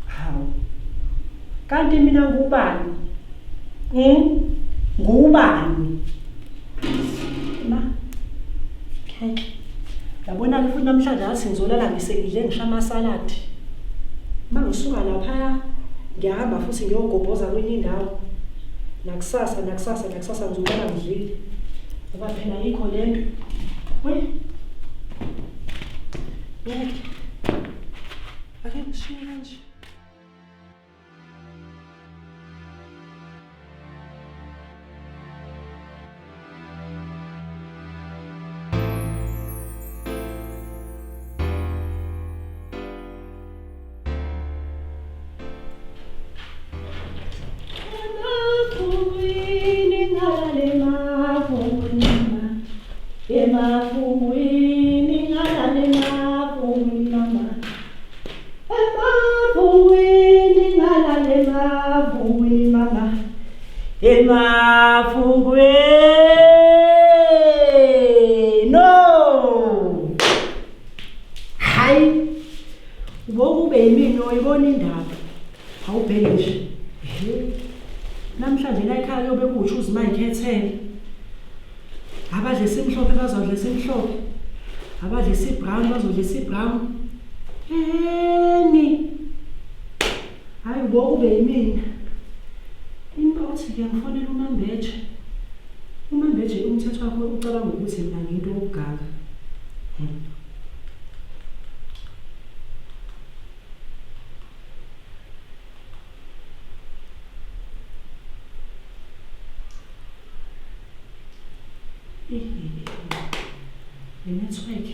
Hawu. Kanti mina ngubani? Ngubani? Yabona ke futhi namhlanje athi ngizolala ngisekidle ngisha amasaladi. Mangisuka lapha ngiyahamba futhi ngiyogobhoza kwenye indawo. Nakusasa ngizolala ngidlile. Ngoba phela ikho lento. Ake ngishiye kanje. No. Hayi. Ubokube yimini oyibona indaba. Awubheke nje. Namhlanje la ekhaya yobe kuuchuza mayikhethele. Abadle simhlophe bazodle simhlophe. Abadle sibrown bazodle sibrown. Hayi ubokube yimini. Inbothi ke ngifonela uMambeje. uMambeje umthetho wakho ucabanga ukuthi mina ngiyinto yokugaga. Network.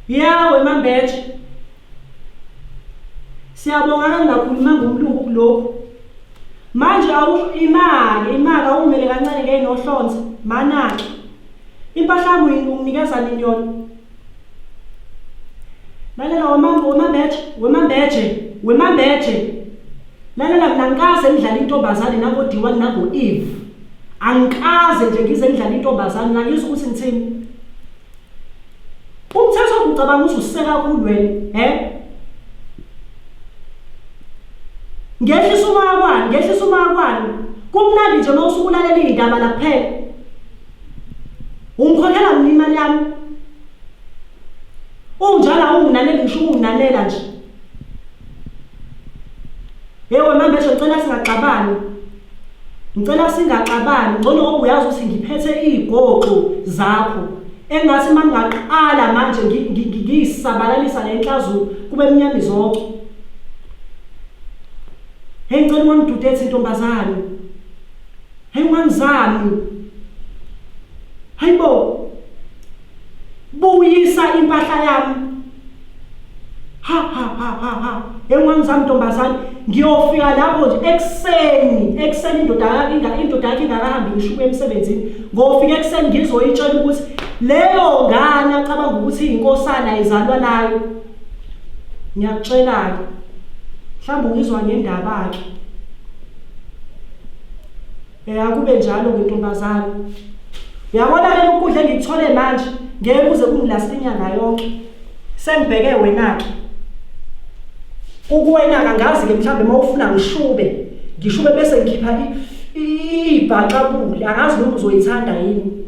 Yeah, weMambeje. Siyabonga ngakhuluma ngomlungu kuloko. Manje imali awumele kancane ke nohlonze manaki. Impahla yami unginikeza nini yona? Lalela weMambeje. Lalela mina ngikaze ngidlala intombazane nabodiwa nabo Eve. Angikaze nje ngize ngidlala intombazane ngiyizwa ukuthi ngithini. Umthetho ucabanga ukuthi usiseka kakhulu wena, Ngehlisa umoya kwani. Kumnandi nje mawusuku ulalela indaba la kuphela. Ungikhokhela mina imali yami. Unjala unginanele ngisho unginanela nje. Yewe manje ngicela singaxabani. Ngcono ngoba uyazi ukuthi ngiphethe izigoxo zakho. Engathi mangaqala manje ngiyisabalalisa lenhlazo kube eminyama izonke. Hey ngicela ungidudethi intombazane. Hey ungangizami. Hayibo. Buyisa impahla yami. Ha. Hey ungangizami ntombazane. Ngiyofika lapho nje ekseni indoda yakhe ingakahambi ngisho emsebenzini. Ngofika ekseni ngizoyitshela ukuthi leyo ngane acabanga ukuthi inkosana izalwa nayo. Ngiyakutshela ke. Mhlawumbe ungizwa ngendaba yakhe. Akube njalo ngentombazane. Uyabona ke ukudla engikuthole manje ngeke kuze kungilasta inyanga yonke. Sengibheke wena ke. Ukuwena kangazi ke mhlambe mawufuna ngishube bese ngikhipha ibhaqabule angazi noma uzoyithanda yini.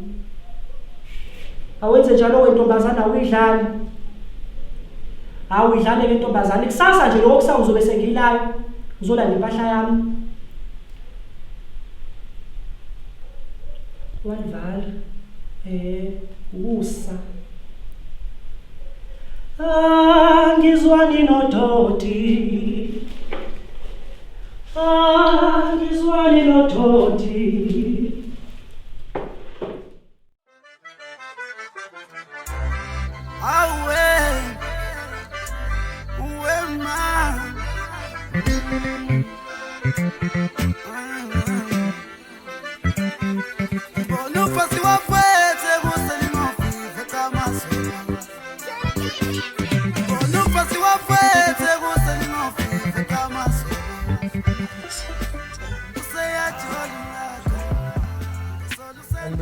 Awenze njalo wentombazana uyidlali. Uyidlale ke ntombazana kusasa nje lokho kusasa uzobe sengilayo uzolanda impahla yami. Wanvala usa. Ngizwani nodoti. Ngizwani nodoti.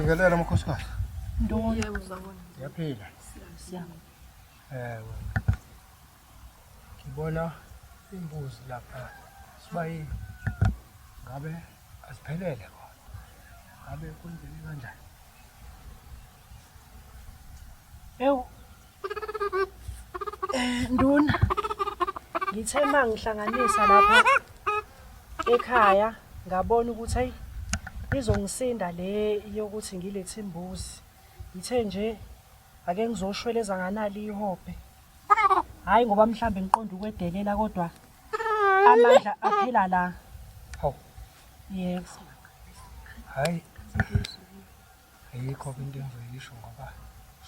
Ngelela makhosikazi. Yebo uzabona. Yaphila. Siyabona. Ngibona imbuzi lapha. Sibayi ngabe asiphelele khona. Ngabe kunjeni kanjani? Nduna. Ngithe mangihlanganisa lapha ekhaya ngabona ukuthi izongisinda le yokuthi ngilethe imbuzi. Ngithe nje ake ngizoshweleza nganali ihobhe. Hayi ngoba mhlambe ngiqonda ukwedelela kodwa amandla aphela la. Hawu. Yes. Hayi. Ayikho into engizoyisho ngoba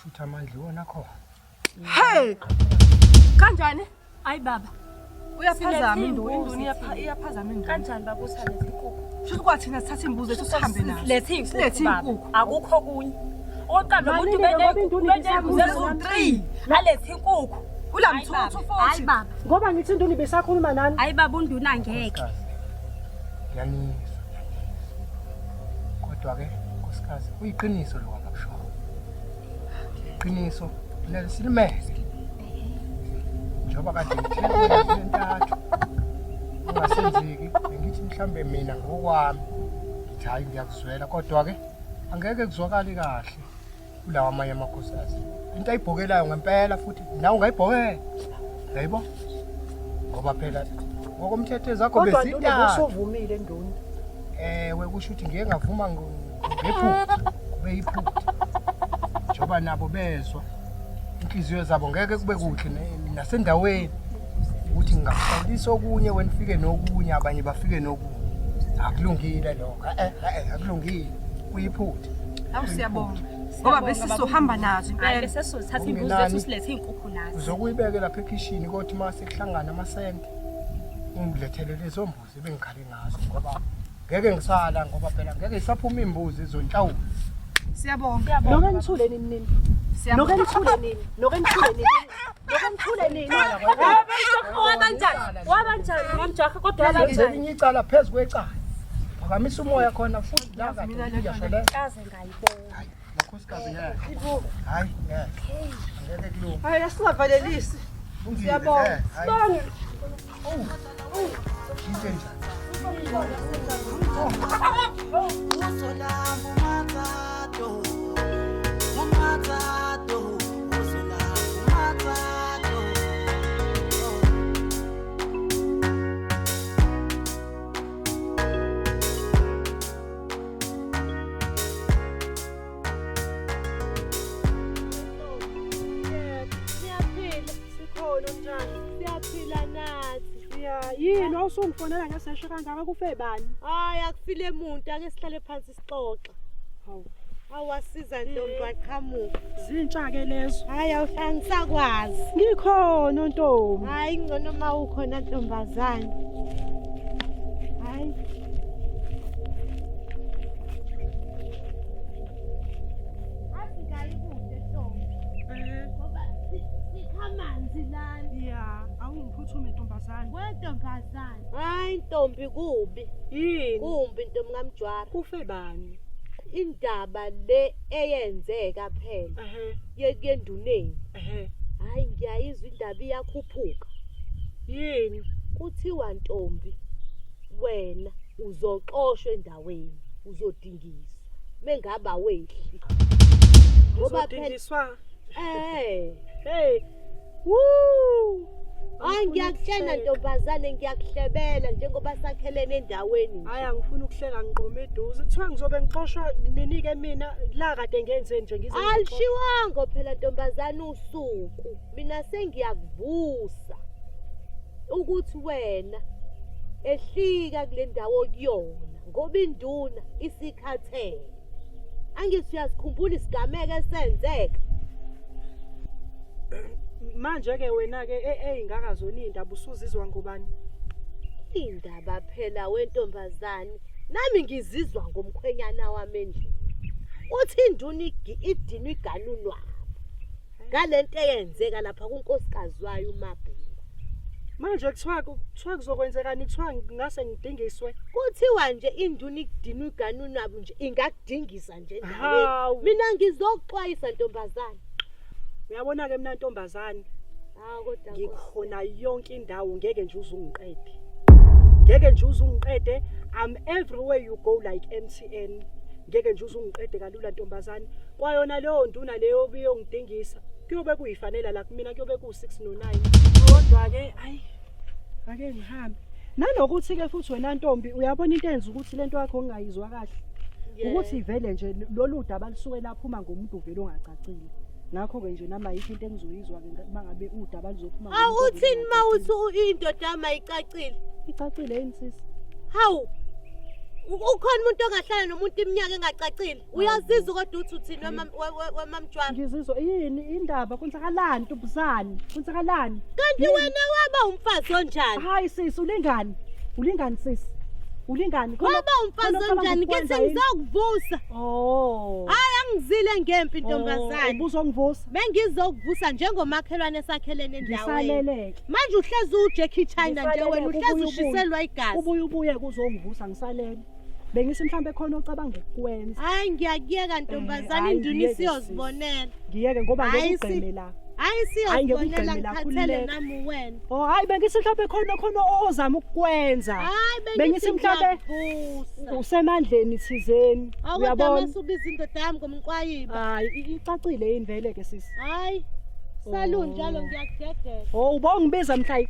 shutha amandla iwona khona. Hey! Kanjani? Hayi baba. Uyaphazama induni iyaphazama induni. Kanjani baba usalethe inkukhu? Shuthi kwathina sithatha imbuzi ethu sihambe nazo. Lethe inkukhu. Akukho kunye. Oqamba umuntu bene 3 alethe inkukhu. Ulamthuthu futhi. Hayi baba. Ngoba ngithi induni besakhuluma nani? Hayi baba unduna ngeke. Yanizwa. Kodwa ke nkosikazi uyiqiniso lo ngakusho. Iqiniso lesilimele. Njoba kade ngithela kwentathu. Ungasenzeki ngithi mhlambe mina ngokwami ngithi hayi ngiyakuzwela kodwa ke angeke kuzwakali kahle kulawa amanye amakhosikazi. Into ayibhokelayo ngempela futhi nawe ungayibhokela. Yebo. Ngoba phela ngokomthetho zakho bezintathu. Kodwa usuvumile nduni. Kusho ukuthi ngeke ngavuma ngephutha kube yiphutha. Njoba nabo bezwa inhliziyo zabo ngeke kube kuhle nasendaweni ukuthi ngingaqalisa okunye wenifike nokunye abanye bafike nokunye. Akulungile lokho. Akulungile. Kuyiphutha. Awusiyabonga. Ngoba bese sizohamba nazo impela. Bese sizothatha imbuzi zethu silethe inkukhu nazo. Uzokuyibeke lapha ekitchen ukuthi mase kuhlangana amasente ungilethele lezo mbuzi bengikhale ngazo ngoba ngeke ngisala ngoba phela ngeke isaphuma imbuzi izonhlawula. Siyabonga. Noke nithule nini? Noke nithule nini? Wabanjani mamjaha kodwa elinye icala phezulu kwecala. Phakamisa umoya khona futhi la kade ngiyashela. kaze ngayibona. Hayi, makhosikazi ngeke. Hayi, ngeke kulunga. Hayi asingavalelisi. Siyabonga. Sibonge. into enjani? Siyaphila nathi. Yini awusungifonela ngeseshe kangaka kufe bani? Hayi akufile umuntu ake sihlale phansi sixoxe. Hawu. Awasiza ntombi waqhamuka. Zintsha ke lezo. Hayi awuhlangisakwazi. Ngikhona ntombi. Hayi ngcono mawukhona ntombazane. Hayi. Asigayi kude ntombi. Ngoba sikhamanzi lana. Ya, awungiphuthume ntombazane. Wentombazane. Hayi ntombi kubi. Yini? Kumbi ntombi ngamjwara. Kufe bani? Indaba le eyenzeka phela yenduneni. Hayi ngiyayizwa indaba iyakhuphuka. Yini? Kuthiwa ntombi wena uzoxoshwa endaweni uzodingiswa mengaba wehli. Ngoba Uzodingiswa. Hey. Woo! Hayi ngiyakutshela ntombazane ngiyakuhlebela njengoba sakhelene endaweni. Hayi angifuni ukuhleka ngiqhoma eduze. Kuthiwa ngizobe ngixoshwa ninike mina la kade ngenze nje ngize. Alishiwango phela ntombazane usuku. Mina sengiyakuvusa ukuthi wena ehlika kule ndawo kuyona ngoba induna isikhathele. Angithi uyasikhumbula isigameko esenzeka. Manje ke wena ke eyingaka zona indaba usuzizwa ngubani? Indaba phela wentombazane nami ngizizwa ngomkhwenyana wami endlini. Uthi induna idinwa iganunwa. Ngalento eyenzeka lapha kunkosikazi wayo uMabheka. Manje kuthiwa kuzokwenzekani kuthiwa ngase ngidingiswe? Kuthiwa nje induna idinwa iganunwa nje ingakudingisa nje endaweni. Mina ngizokuxwayisa ntombazane. Uyabona ke mina ntombazane. Kodwa ngikhona yonke indawo ngeke nje uzungiqede. Ngeke nje uzungiqede. I'm everywhere you go like MTN. Ngeke nje uzungiqede kalula ntombazane. Kwayona leyo nduna leyo biyongidingisa. Kuyobe kuyifanela la kumina kuyobe ku6 no9. Kodwa ke ayi ake ngihambe. Nanokuthi ke futhi wena ntombi uyabona into enza ukuthi lento yakho ngingayizwa kahle. Ukuthi ivele nje lolu daba lisuke laphuma ngomuntu uvela ongacacile. Ngakho ke nje nama yikho into engizoyizwa ke mangabe udaba lizophuma. Awuthini mawuthi indoda yami icacile? Icacile yini sisi? Hawu. Ukhona umuntu ongahlala nomuntu iminyaka engacacile. Uyazizwa kodwa uthi uthini wemamjwara? Ngizizwa yini indaba kwenzakalani ntombazane? Kwenzakalani? Kanti wena waba umfazi onjani? Hayi sisi ulingani? Ulingani sisi? Ulingani? Waba umfazi onjani? Ngithi ngizokuvusa. Hayi angizile ngempi ntombazane. Ubuzongivusa? Bengizokuvusa njengomakhelwane esakhelene endaweni. Ngisaleleke. Manje uhlezi uJackie China nje wena uhlezi ushiselwa igazi. Ubuye kuzongivusa ngisalele. Bengisi mhlambe khona ocabanga ukukwenza. Hayi ngiyakuyeka ntombazane induna isiyozibonela. Ngiyeke ngoba ngokugceme la. Hayi siyozibonela ngikhathele nami wena. Hayi bengisi mhlambe khona ozama ukukwenza. Bengisi mhlambe usemandleni thizeni. Uyabona masubiza indoda yami ngomqwayiba. Hayi icacile yini vele ke sisi. Hayi salunjalo ngiyakudedela. Ubongibiza mhla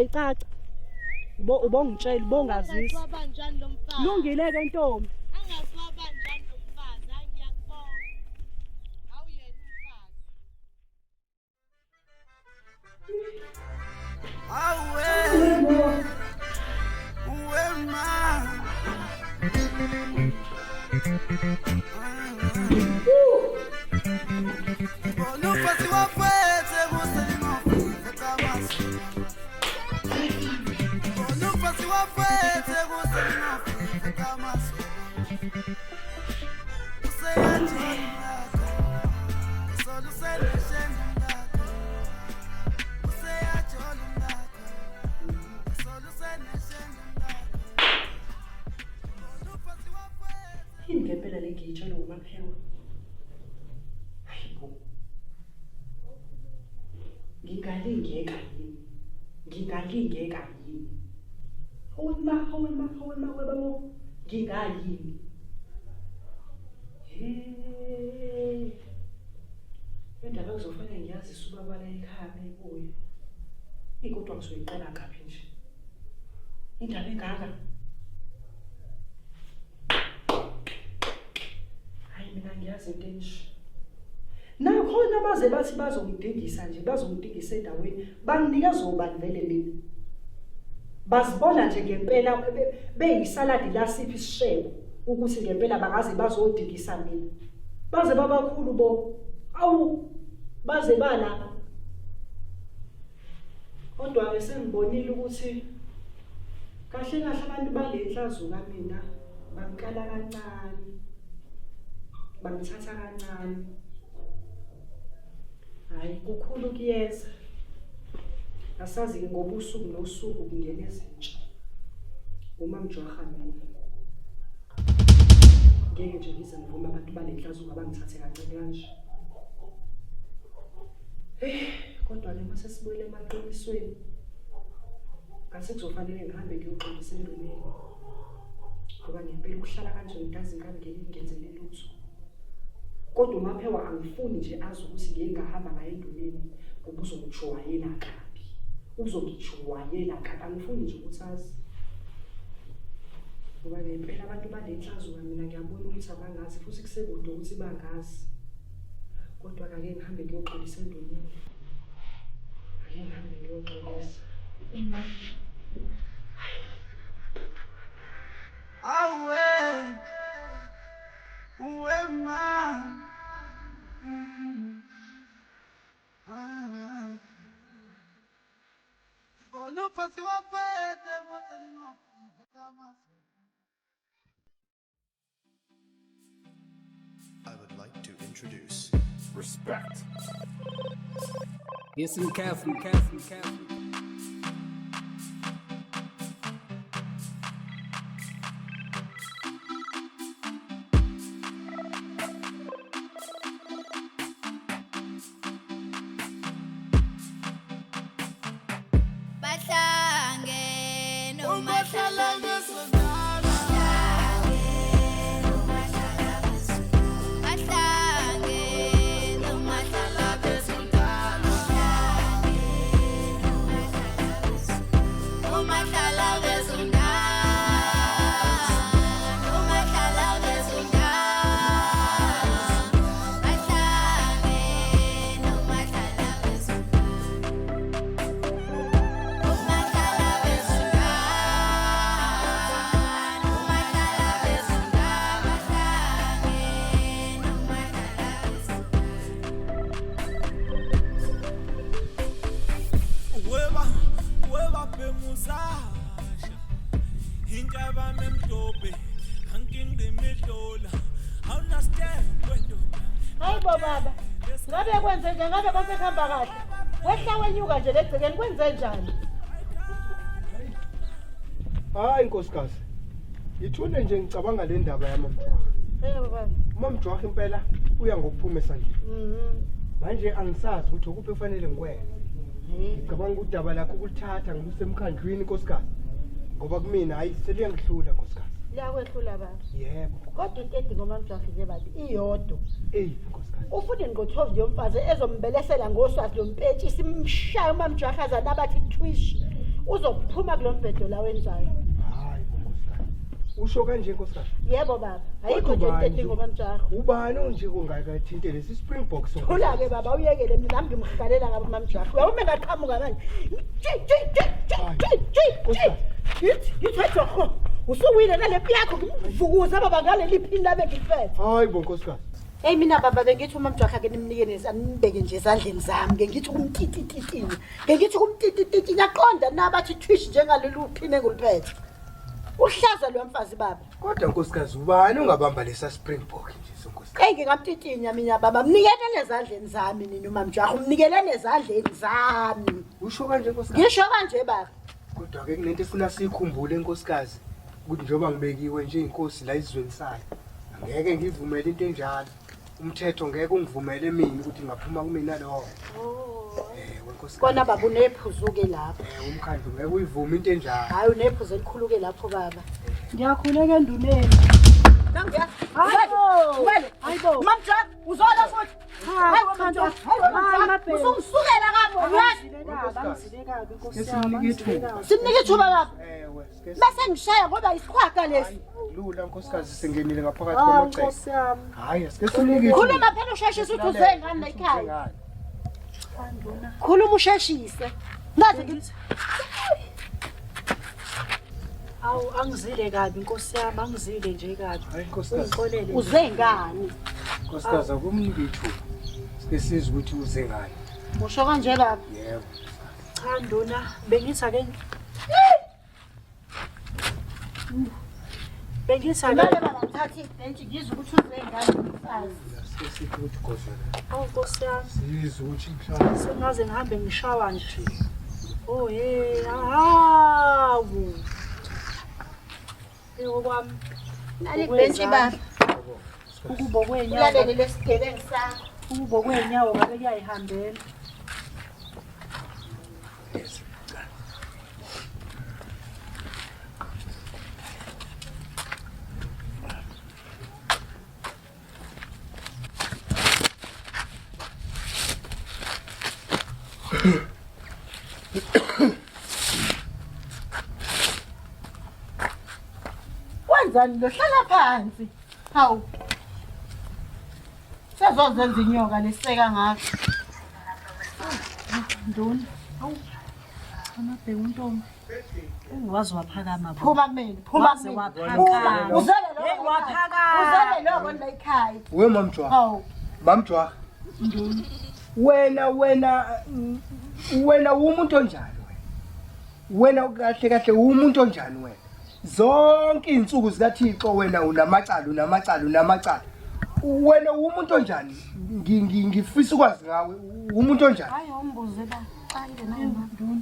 icaca. Ubongitshela ubongazisa. Angazwaba njani lo mfazi? Lungile ke ntombi. Angazwaba njani lo mfazi? Hayi ngiyakubonga. Awuyena Yini ngempela le ngiyitshela uMaphewa? Hayibo. Ngingalingeka yini? Awema kwebamo ngingayini. Indaba kuzofanele ngiyazi isuka kwala ekhaya beyibuye. Ikodwa ngizoyiqala ngaphi nje. Indaba engaka. Hayi mina ngiyazi into enje. Nakhona baze bathi bazongidingisa nje, bazongidingisa endaweni, banginikeza ubani vele mina. Bazibona nje ngempela beyisaladi lasiphi isishebo ukuthi ngempela bangaze bazodingisa mina. Baze babakhulu bo. Awu baze bala. Kodwa ke sengibonile ukuthi kahle abantu balenhlazuka mina bangikala kancane. Bangithatha kancane. Hayi kukhulu kuyeza. Asazi ke ngobusuku nosuku kungena ezintsha. Uma mjwaha mina. Ngeke nje ngize ngivuma abantu balenhlazuka bangithathe kancane kanje. Kodwa ke mase sibuyele emaqinisweni. Ngase kuzofanele ngihambe ngiyoxolisa endoneni. Ngoba ngempela ukuhlala kanje ngidazi ngangeke ngenzele lutho. Kodwa uMaphewa angifuni nje azi ukuthi ngeke ngahamba ngaye endoneni ngoba uzongijwayela kabi. Uzongijwayela kabi angifuni nje ukuthi azi. Ngoba ngempela abantu balenhlazuka mina ngiyabona ukuthi abangazi futhi kusekude ukuthi bangazi. Kodwa ake ngihambe ngiyoxolisa endoneni. Ake ngihambe ngiyoxolisa. I would like to introduce Respect. Listen carefully. Hayi baba, ngabe kwenze nje ngabe konke kuhamba kahle. Wehla wenyuka nje legcekeni kwenze njani? Hayi nkosikazi. Ngithule nje ngicabanga le ndaba yamamjwaha. Baba. Umamjwaha impela uya ngokuphuma esandleni. Manje angisazi ukuthi ukuphi kufanele ngikwenze. Ngicabanga ukuthi udaba lakho ukulithatha ngiluse emkhandlwini nkosikazi. Ngoba kumina hayi seliyangihlula nkosikazi. Liyakwehlula baba. Yebo. Kodwa into edinga uMamjwaha nje bathi iyodwa. Nkosikazi. Ufune ngothovi yomfazi ezombelesela ngoswazi lompetshi simshaya uMamjwaha azana bathi twish. Uzophuma kulombhedo la wenzayo. Hayi nkosikazi. Usho kanje nkosikazi? Yebo baba. Ayikho nje into edinga uMamjwaha. Ubani onje kungaka thinte lesi Springboks? Khula ke baba uyekele mina nami ngimhalela ngabo uMamjwaha. Uyawume ngaqhamuka manje. Yithi usuwile nalepi yakho ngivukuza baba ngale liphini labe ngifethe. Hayi bo nkosikazi. Hey mina baba bengithi uMamjwaha ke nimnikene nibeke nje ezandleni zami ke ngithi kumtitititini. Ke ngithi kumtitititi yaqonda nabathi twish njengalolu uphine enguliphethe. Uhlaza lo mfazi baba. Kodwa nkosikazi ubani ungabamba lesa Springbok nje sonkosikazi? Hey ngingamtitinya mina baba mnikelele ezandleni zami nina uMamjwaha umnikelele ezandleni zami. Usho kanje nkosikazi? Ngisho kanje baba. Kodwa ke kunento efuna sikhumbule nkosikazi ukuthi njoba ngibekiwe nje inkosi la izweni sayo. Angeke ngivumele into enjalo. Umthetho ngeke ungivumele mina ukuthi ngaphuma kumina lo. wenkosikazi. Kona baba unephuzu-ke lapho. Umkhandlu ngeke uyivuma into enjalo. Hayi unephuzu elikhulu-ke lapho baba. Ngiyakhuleka enduneni. Hayibo. Mamja, uzola futhi. Hayi mamja. Usumsukela Bangizile kabi Nkosi yami. Simnike ithuba baba. Ewe, Bese ngishaya ngoba isikhwaga lesi. lula nkosikazi singenile ngaphakathi kwamacebo. Nkosi yami. Hayi, sike sinike Khuluma phela usheshise ukuthi uzengane la ekhaya. Khuluma usheshise. Ngaze ngithi Awu angizile kabi Nkosi yami, angizile nje kabi. Hayi nkosikazi. Ungixolele. uzengane. Nkosikazi akumnike ithuba. Sike sizwe ukuthi uze ngani. Usho kanje baba. Yebo. Cha nduna, bengithi ake Manje baba ngithatha ibhentshi ngizwe ukuthi uzengane umfazi. Sike sithi ukuthi gozela. Awu Nkosi yami, Sizwe ukuthi mhlawumbe sengaze ngihambe ngishawa nje. Oh hawu. Kwami Nali ibhentshi baba. ukubo kwenyawo, Ulalele lesigebengu sakho. ukubo kwenyawo ngabe kuyayihambela. Wenzani lo hlala phansi? Hawu. Sezozenza inyoka leseka ngakho. Nduna. Awu. Amabheke untombi. Ungawazi waphakama bo. Phuma kumina, phuma Waze kumina. waphakama. Uzele lo. Hey, waphakama. Uzele lo la ekhaya. we mamjwa. Hawu. Mamjwa. Nduna. Wena umuntu onjani wena kahle kahle umuntu onjani wena zonke izinsuku zikaThixo wena unamacala wena umuntu onjani ngifisa ukwazi ngawe umuntu onjani Hayi umbuze ba. Qale naye Nduna.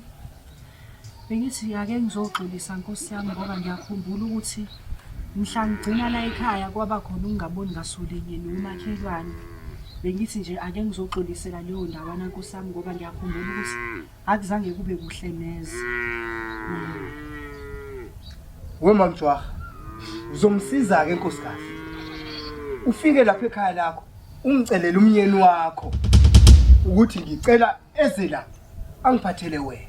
Bengithi ake ngizogxilisa Nkosi yami ngoba ngiyakhumbula ukuthi mhla ngigcina la ekhaya kwaba khona ungaboni ngasolinye nomakhelwane. Bengithi nje ake ngizoxolisela leyo ndawana Nkosi yami ngoba ngiyakhumbula ukuthi akuzange kube kuhle neze. we mamjwa uzongisiza ke nkosikazi ufike lapha ekhaya lakho ungicelela umnyeni wakho ukuthi ngicela eze la angiphathele wena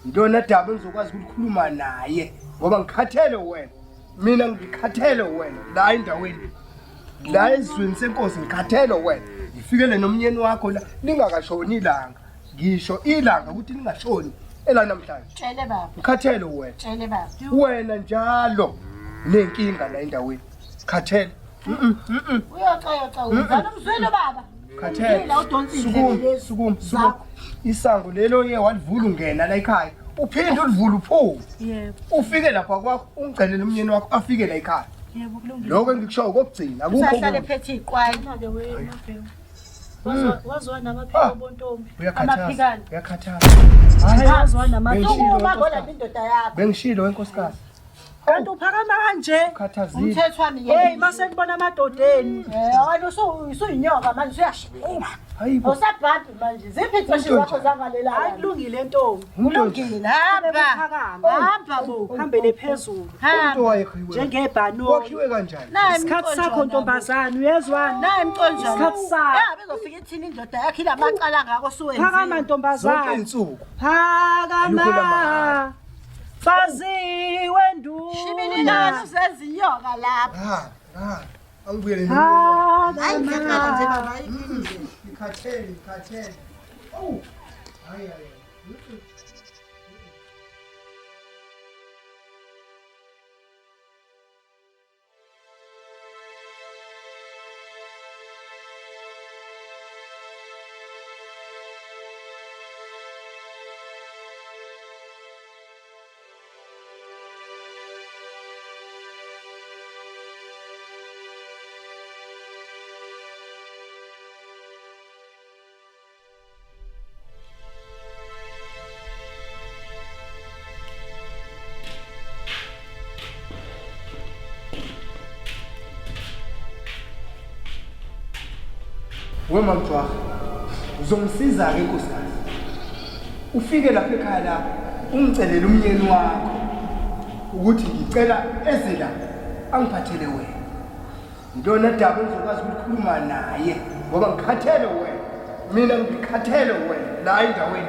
yilona daba engizokwazi ukukhuluma naye ngoba ngikhathele wena mina ngikhathele wena la endaweni la ezweni senkosi ngikhathele wena ngifikele nomnyeni wakho la lingakashoni ilanga ngisho ilanga ukuthi lingashoni ela namhlanje Tshele baba. ngikhathele wena Tshele baba. wena njalo nenkinga la endaweni khathele Uyoxa uzana umzwelo baba. khathele La udonsa indlela sukum isango lelo ye walivula ungena la ekhaya uphinde ulivula uphume Yebo, ufike lapha kwakho ungicelele umnyeni wakho afike la ekhaya yebo kulungile. lokho engikushayo kokugcina akukho Usahlale okunye. phethe iqwayi. Ke wena Mabheka. Wazwa namaphiko bontombi. uyakhathaza uyakhathaza Hayi wazwa namaphiko. Uma ngola indoda yakho. bengishilo wenkosikazi Kanti uphakama kanje. khathazile Umthethwami Hey mase ngibona amadodeni. wena usuyinyoka manje usuyashila. hayibo Awusabhadi manje. Ziphi izipho zakho zangalela? Hayi kulungile ntombi. Kulungile. Hamba. Hamba bo, hambele phezulu. umuntu wayekhiwe Njengebhano. wakhiwe kanjani Isikhathi sakho ntombazana uyezwana? Nayi imconjana. Isikhathi sakho. Bezofika ithini indoda yakhe ilamacala ngako suwenza. Phakama zonke ntombazana. insuku Phakama. Faziwe Shibililana nduna. uzenza inyoka lapha. angibuyele Hayi ngiyaqala nje Phakama. baba ikhinde. ikhathele oh hayi we mamjwa uzongisiza ke nkosikazi ufike lapha ekhaya la umcelela umyeni wakho ukuthi ngicela eze la angiphathele wena. Ntona daba engizokwazi ukukhuluma naye ngoba ngikhathele wena. Mina ngikhathele wena la endaweni.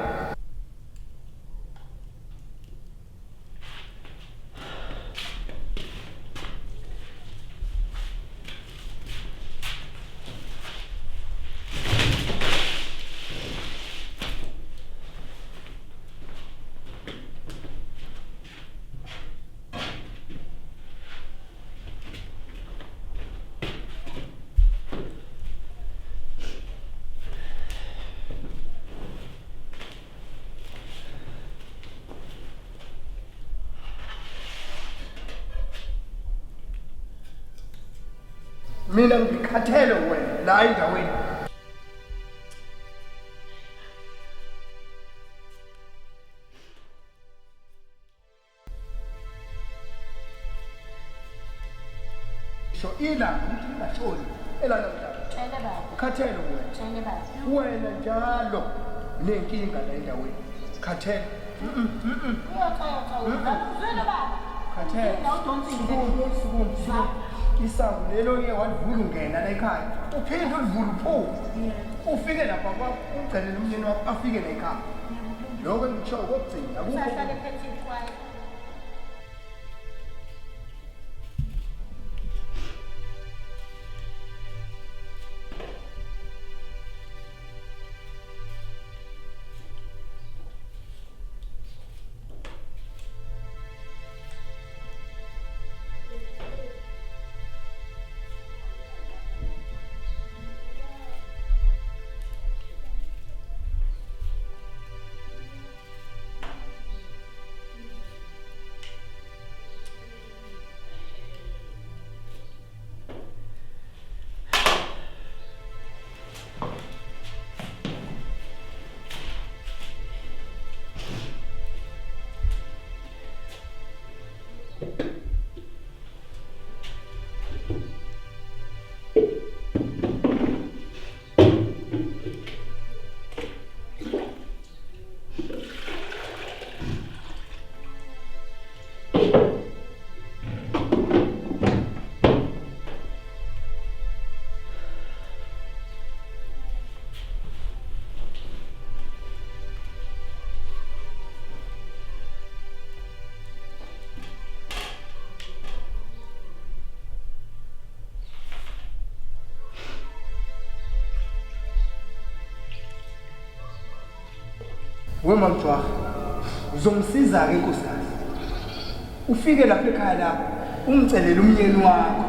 Mina ngikhathele wena la endaweni. So ila ukuthi ngashoni elanamhlanje. Khathele wena. Wena njalo nenkinga la endaweni. Khathele. Khathele. Suku. Isango lelo ke walivula ungena la ekhaya. Uphinde ulivule uphume. Ufike lapha ucelela umyeni wakho afike la ekhaya. Lokho ngisho kokugcina akukho. Wema Mjwara uzomsiza ke nkosikazi. Ufike lapha ekhaya la umcelela umyeni wakho.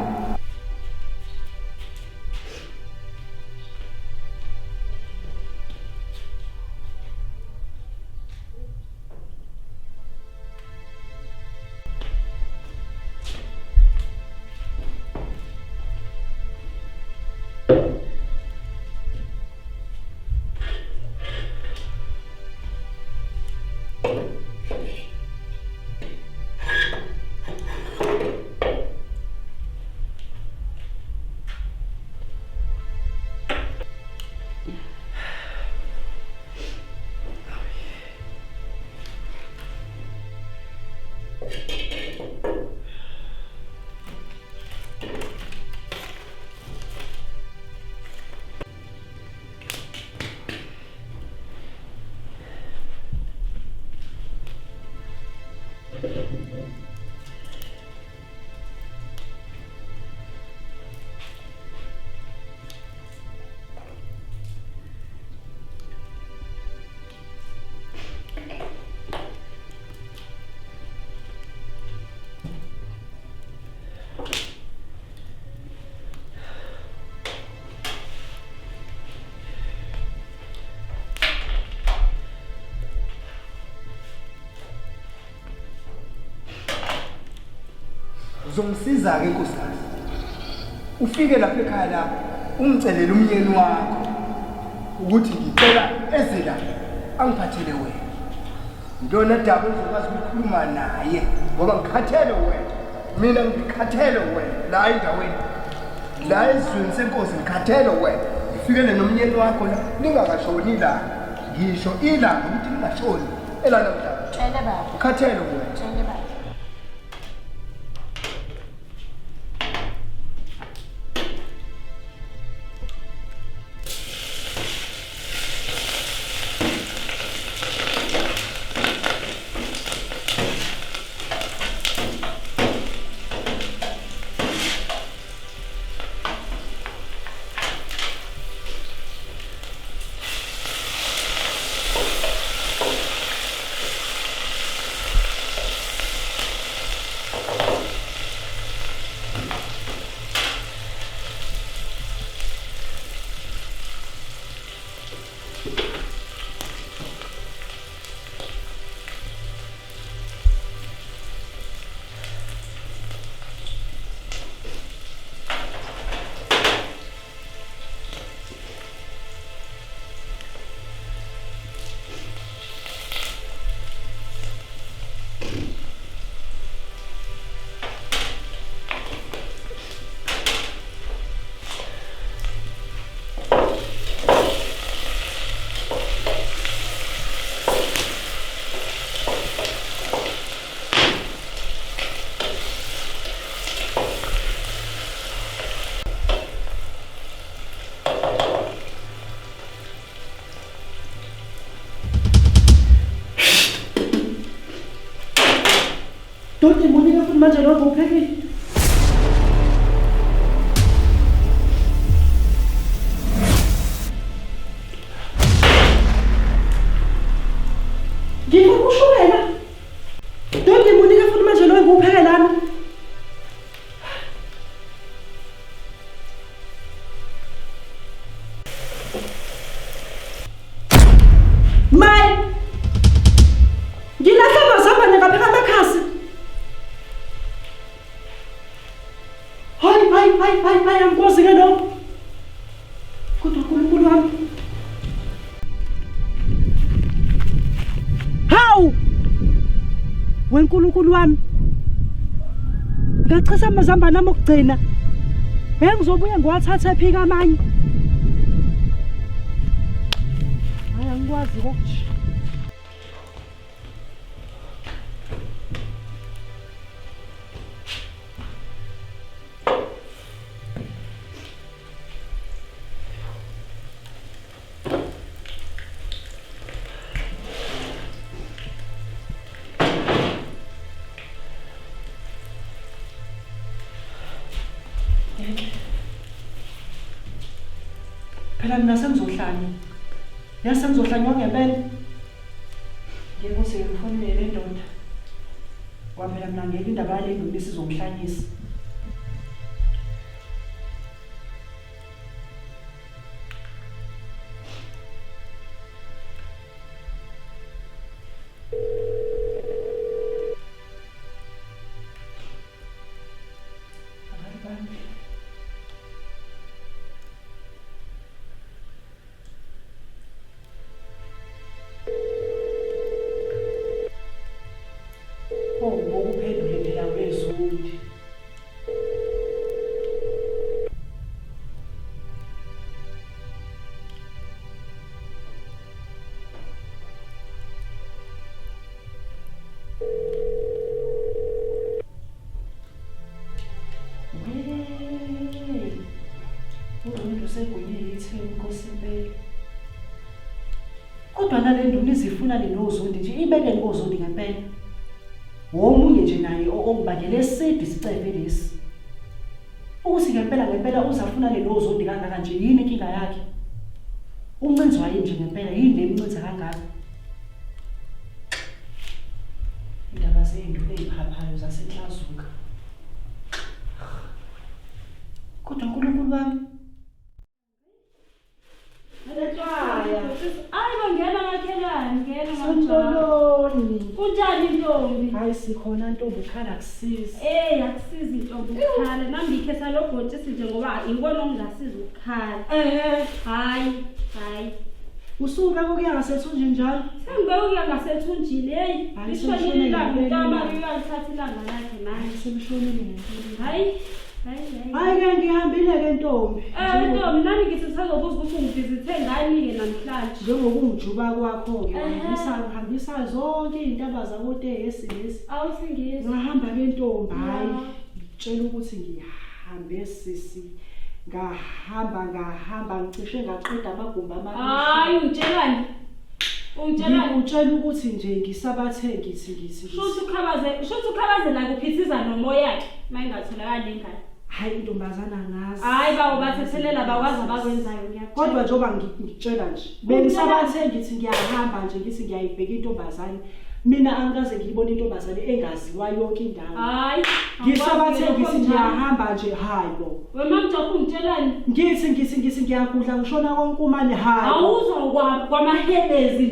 Uzomsiza ke nkosikazi. Ufike lapha ekhaya la umcelela umyeni wakho ukuthi ngicela eze la angiphathele wena. Ntona daba engizokwazi ukukhuluma naye ngoba ngikhathele wena. Mina ngikhathele wena la endaweni. La ezweni senkosi ngikhathele wena. Ngifikele nomyeni wakho la ningakashoni la. Ngisho ilanga ukuthi ingatholi elana mntana Tshele baba. ukhathele wena Tshele baba. Dodi Monica futhi manje lokho uphekile. Ngikushukela. Dodi Monica futhi manje lokho uphekela lana. Mai. Ngilahla mazamba ngapheka amakhasi. Hayi, angikwazi ke lokho. Kodwa uNkulunkulu wami. Hawu! WeNkulunkulu wami. Ngachisa amazamba nami okugcina. Bengizobuya ngiwathatha phika amanye. Hayi angikwazi ukuthi. Phela mina sengizohlanya. Yasengizohlanywa ngempela. Ngeke usengifone le ndoda. Waphela mina ngeke indaba yale ndaba isizomhlanyisa. Ngokuphendule phela wezundi. Umuntu segonyile ithemba Nkosi impela. Kodwa nale nduna izifuna lenozondi nje ibeke ngozondi ngempela. Womunye nje naye ongibangele esidi sicefe lesi. Ukuthi ngempela uzafuna lenozondi kangaka nje yini inkinga yakhe? Uncinzwa yini nje ngempela yini lemncinza kangaka? Indaba zenduna eziphaphayo zasenhlazuka. Kodwa uNkulunkulu wami. Hayi bangena makhelwane, ngena Santoloni. Kunjani intombi? Hayi sikhona ntombi ukhala kusiza. Akusizi intombi ukukhala. Nami ngikhetha lo bhontshisi nje ngoba ingibona ongasiza ukukhala. Hayi. Usuka ukuya ngasethunjini njalo. Sengibeka ukuya ngasethunjini. Ishonile ilanga ntama uyalithatha ilanga lakhe manje. Semshonile ngempela. Hayi Hayi-ke ngihambile-ke ntombi. Ntombi, nami ngithi sazobuza ukuthi ungivizithe ngani-ke namhlanje. Njengokungijuba kwakho-ke ngihambisa zonke iy'ntaba zakoTesi lezi. Awusingisi. Ngahamba-ke ntombi, hhayi ngitshela ukuthi ngihambe sisi. Ngahamba ngicishe ngaqeda amagumbi amabili. Hayi, ungitshelani? Ngikutshela ukuthi nje ngisabathe ngithi. Shuthi ukhabaze la kuphithiza nomoya-ke uma ingatholakali ingane. Hayi ntombazana ngazi. Hayi bawo bathethelela bakwazi abakwenzayo ngiyakutshela. Kodwa njengoba ngikutshela nje. Bengisabathe ngithi ngiyahamba nje ngithi ngiyayibheka intombazane. Mina angikaze ngiyibone intombazane engaziwa yonke indawo. Hayi. Ngisabathe ngithi ngiyahamba nje hayi bo. Wena mjokho ungitshelani? Ngithi ngiyagudla ngishona konke umane hayi. Awuzwa kwamahebezi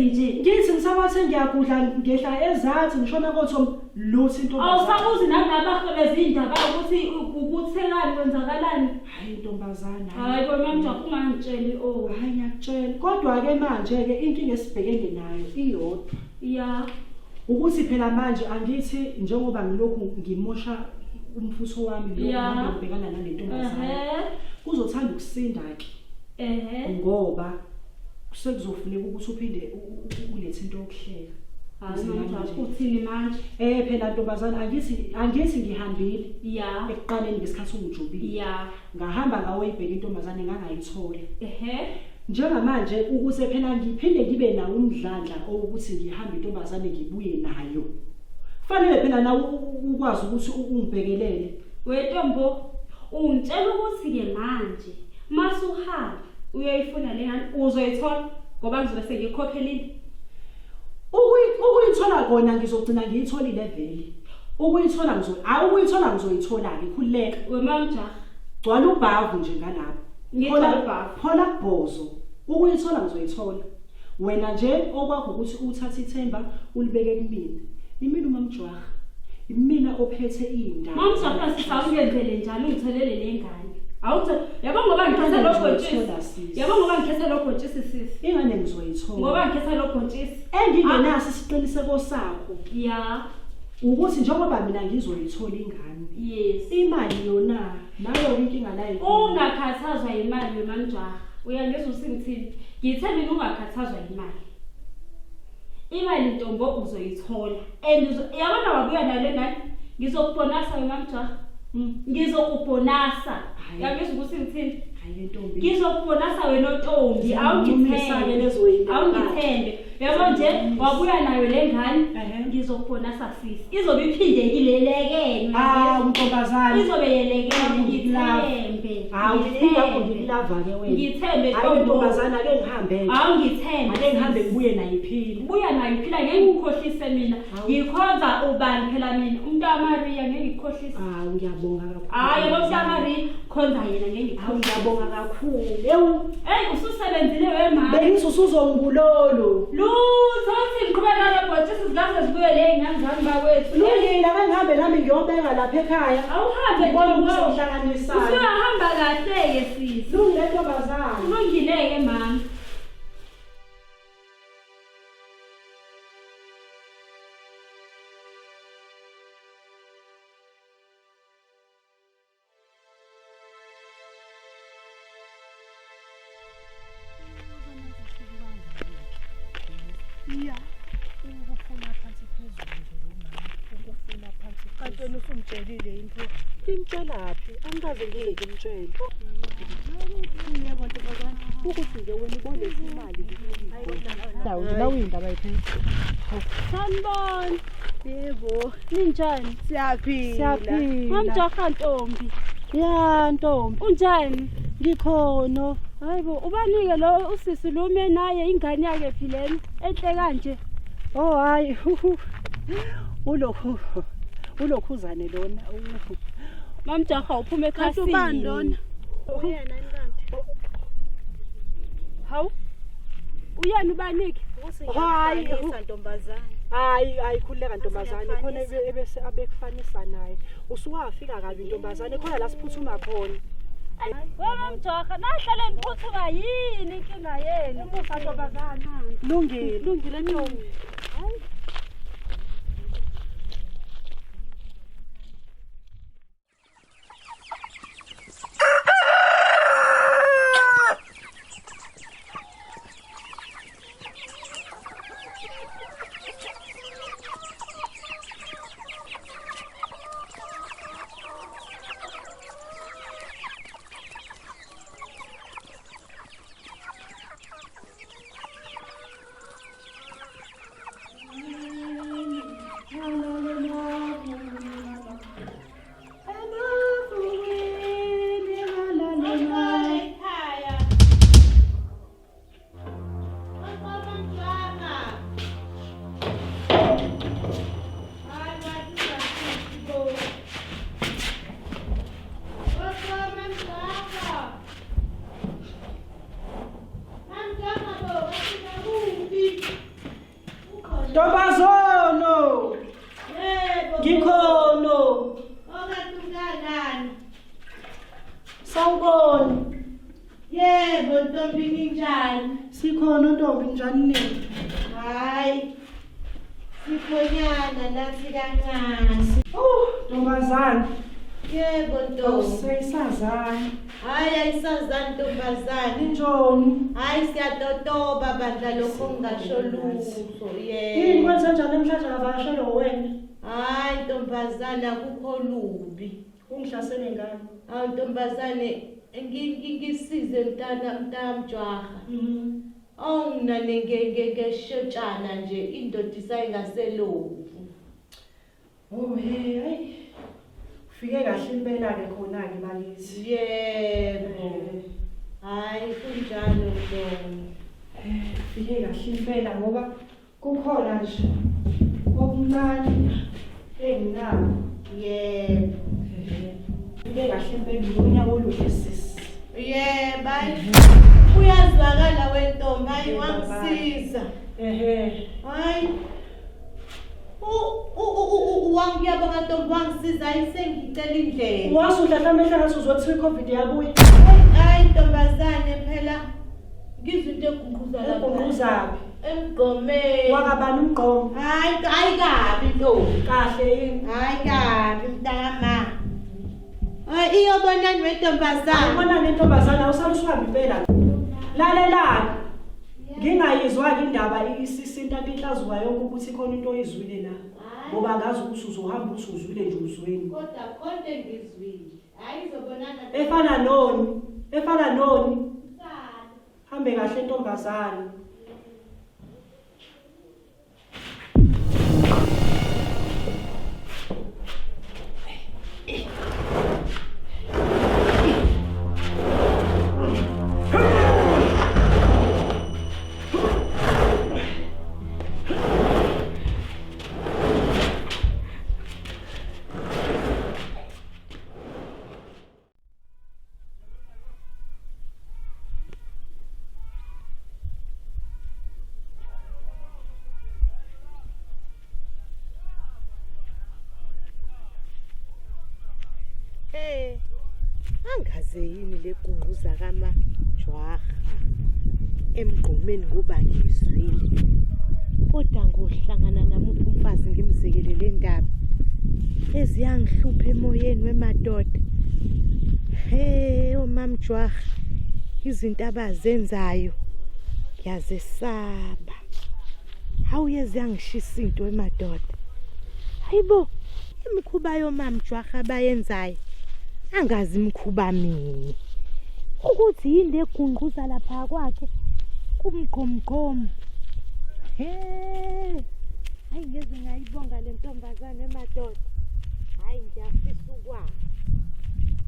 nje. Ngithi ngisabathe ngiyagudla ngehla ezathi ngishona koThom luthi intombazane. Awusabuzi nangabahebezi indaba ukuthi ukuthelani kwenzakalani? Hayi intombazane. Hayi wena mjokho ungangitsheli Hayi ngiyakutshela. Kodwa ke manje ke inkinga esibhekene nayo iyodwa. Ya. Ukuthi phela manje angithi njengoba ngilokhu ngimosha umfutho wami lo ngibhekana nale ntombazane. Kuzothanda ukusinda ke. Ngoba sekuzofuneka ukuthi uphinde ulethe into yokuhleka. Hayi manje uthini manje? Phela ntombazane angithi ngihambile. Ya. Ekuqaleni ngesikhathi ungijubile. Ya. Ngahamba ngawe ibheka intombazane ngangayithola. Njengamanje ukuthi phela ngiphinde ngibe nawo umdlandla ukuthi ngihambe intombazane ngibuye nayo. Fanele phela nawe ukwazi ukuthi ungibhekelele. Wetombo, ungitshela ukuthi ke manje masuhamba uyoyifuna le ngane uzoyithola ngoba ngizobe sengikhokhelile. Ukuyithola kona ngizogcina ngiyitholile vele. Ukuyithola ngizoyithola ke khuleka. Wemamja, gcwala ubhavu nje ngalapha. Phola kubhozo. Ukuyithola ngizoyithola. Wena nje okwakho ukuthi uthathe ithemba ulibeke kumina. Imina uMamjwaha. Imina ophethe indaba. Mamjwaha sisawungenzele njalo ungithelele le ngane. Awuthi yabo ngoba ngikhetha lo bhontshisi. Yabo ngoba ngikhetha lo bhontshisi sisi. Ingane ngizoyithola. Ngoba ngikhetha lo bhontshisi. Engingenaso isiqiniseko sakho. Ya. Ukuthi njengoba mina ngizoyithola ingane. Yes. Imali yona nayo inkinga la ikhona. Ungakhathazwa imali weMamjwaha. Uyangizwa usingithini? Ngithe mina ungakhathazwa imali. Imali ntombo uzoyithola. And yabona wabuya nayo le ngane ngizokubonasa weMamjwaha. Ngizokubonasa. Uyangizwa ukuthi ngithini? Hayi ntombi. Ngizokubonasa wena ntombi awungithembe. Yabo nje wabuya nayo le ngane ngizokubonasa sisi. Izobe iphindekile lekene. Untombazane. Izobe yelekene ngithembe. Ingakho ngilava ke wena. Ngithembe ntombazana ake ngihambe. Ngithembe. Ake ngihambe ngibuye nayo iphila. Buya nayo iphila ngeke ngikhohlise mina. Ngikhonza ubani phela mina umuntu kaMaria ngeke ngikhohlise. Ngiyabonga kakhulu. Hayi yabo Maria khonza yena ngeke ngikhohlise. Ngiyabonga kakhulu. Ususebenzile wemama. Bengisuzongibulolo. Sothi ngiqhubeka la bhontshisi zilase zibuye le ngane zami bakwethu. Lungile ake ngihambe nami ngiyobeka lapha ekhaya. Awuhambe ubona ukuhlanganisa. Usuyahamba kahle ke sisi. Lungile ntombazana. Kulungile ke mama. Ya. Ukufuna phansi phezulu nje lo mama. Ukufuna phansi. Kanti wena usumtshelile into. Imtshelaphi? Angikaze ngimtshele. Yebo ntombazana. Ukuthi nje wena ubone imali nje. La uyindaba yiphethe. Sanibona. Yebo. Ninjani? Siyaphila. Mamjwaha ntombi. Ya ntombi. Unjani? Ngikhono. Hayibo, ubanike lo usisi lume naye ingane yakhe phileni enhle kanje. Oh hayi. Ulokhuzane lona. Mamjwaha uphume ekhasini. Kanti ubani lona? Uyena kanti. Hawu. Uyena ubanike? Hayi ntombazana. Hayi khuleka ntombazane khona ebese abekufanisa naye. Usuwafika kabi ntombazane khona la siphuthuma khona. Mamjwaha nahlale niphuthuma yini inkinga yenu? Ntombazana. Lungile ntombi. Sawubona. Yebo Ntombi ninjani? Sikhona Ntombi njani nini? Hayi. Sikhonyana nathi kancane. Ntombazane. Yebo Ntombi. Awusayisazana. Hayi ayisazani ntombazane. Injoni. Hayi siyatotoba bandla lokho ngingasho lutho. Yini Yebo. kwenze njani namhlanje ngavakashela wena? Hayi ntombazane akukho lubi. Ungihlasele ngani? Awu ntombazane ngisize mntamjwaha. Awunginane ngeshotshana nje indoda isayingaselovu. Oh hey. Ufike kahle impela ke khona ke bakithi. Yebo. Hayi kunjalo Ntombi. Ufike kahle impela ngoba kukhona nje okuncane enginako. Yebo. Ufike kahle impela unyaka oluhle sisi. Yebo. Uyazwakala wentombi hayi wangisiza. Hayi. Wangiyabonga Ntombi wangisiza ayisengicela indlela. Wasudla amehlo ngathi uzothi iCovid yabuya. Hayi ntombazane phela ngizinto egungquza lapha. Egungquzayo. Emgomeni. Wakabani umgqomo? Hayi kabi Ntombi. Kahle yini? Hayi kabi mntama. Hayi iyobonani wentombazane. Ubona nentombazana usalusuhamba impela. Lalelana. Ngingayizwa indaba isisinta inhlazuka yonke ukuthi khona into oyizwile la. Ngoba ngazi ukuthi uzohamba usuzwile nje uzweni. Kodwa konke ngizwile. Hayi izobonana. Efana noni. Hambe kahle ntombazane. Angaze yini legungquza kaMajwaha emgqomeni ngoba ngizwile. Kodwa ngohlangana namuntu umfazi ngimzekelele indaba. Eziyangihlupha emoyeni wemadoda. Omamjwaha izinto abazenzayo ngiyazesaba. Hawuye ziyangishisa into emadoda. Hayibo imikhuba yomamjwaha abayenzayo. Angazi imkhuba mini ukuthi yini legungquza lapha kwakhe kumgqomgqomo. Hayi ngeze ngayibonga le ntombazane emadoda. Hayi ngiyafisa ukwazi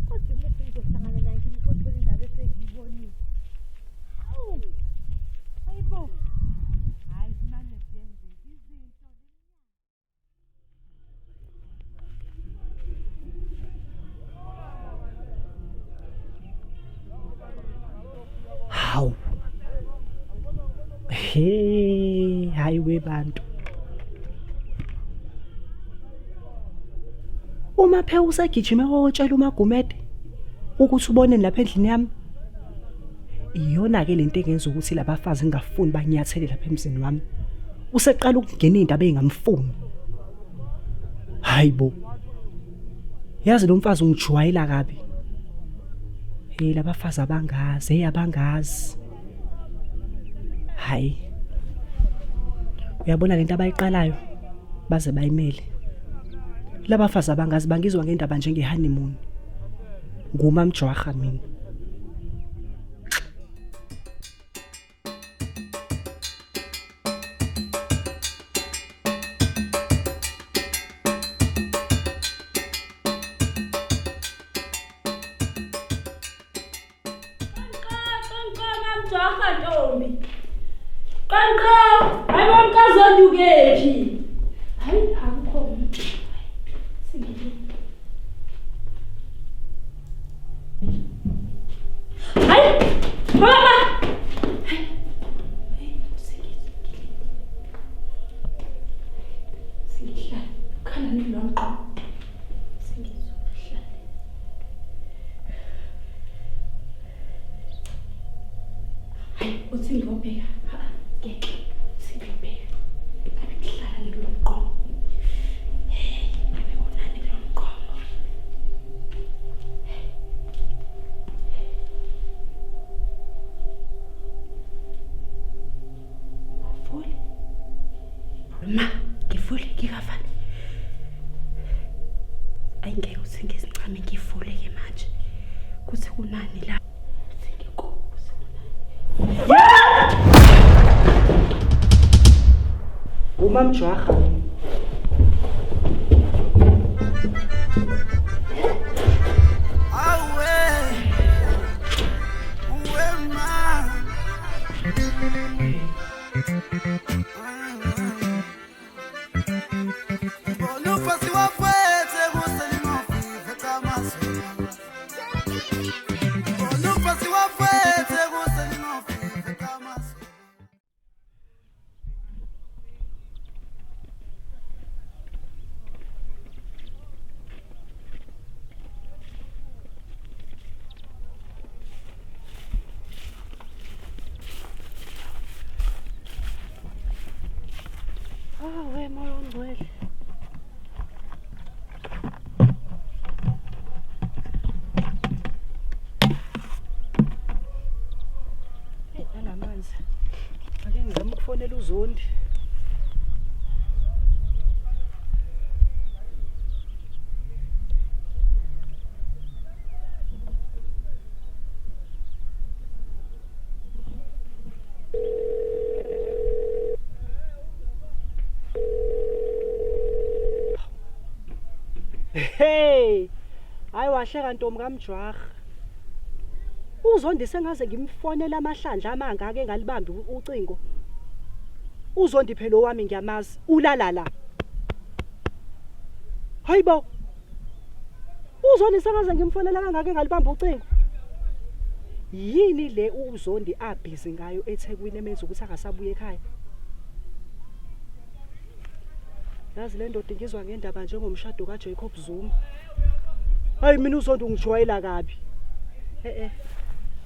kodwa umuntu ngizohlangana naye ngimxoxele indaba esengiyibonile. Hayibo hayi manje siyenze izinto. Hawu. Hayi webantu. Uma phela usegijime wotshela uMagumede ukuthi ubone lapha endlini yami. Iyona ke lento engenza ukuthi labafazi ngafuni banyathele lapha emzini wami. Useqala ukungena indaba engamfuni. Hayibo. Yazi lo mfazi ungijwayela kabi. Labafazi abangazi. Hayi. Uyabona lento abayiqalayo baze bayimele. Labafazi abangazi bangizwa ngendaba njenge honeymoon. NguMamJwaha mina. Jaha Ntombi. Kanqa, hayi wamkazi onyukephi? Hayi akukho umuntu. Singile. Hayi, mama. Hayi, singile. Singile. Kana nilonqo. Singile. uthi ngiyobheka ngeke uthi ngiyobheka ngabe kuhlala lo mqomo ngabe kunani lo mqomo ufule ma ngifule ngikafani ayingeke uthi ngizincame ngifule ke manje kuthi kunani la uMamjwara we moya ongcwele alamanzi ake ngizama ukufonela uZondi Hey, hayi wahleka ntombi kaMjwara. Uzondi sengaze ngimfonela amahlandla amangaka engalibambi ucingo. Uzondi phela owami ngiyamazi, ulalala. Hayibo. Uzondi sengaze ngimfonela kangaka engalibambi ucingo. Yini le uZondi abhizi ngayo eThekwini emenza ukuthi akasabuye ekhaya? Yazi le ndoda ngizwa ngendaba njengomshado kaJacob Zuma. Hayi mina uZondi ungijwayela kabi.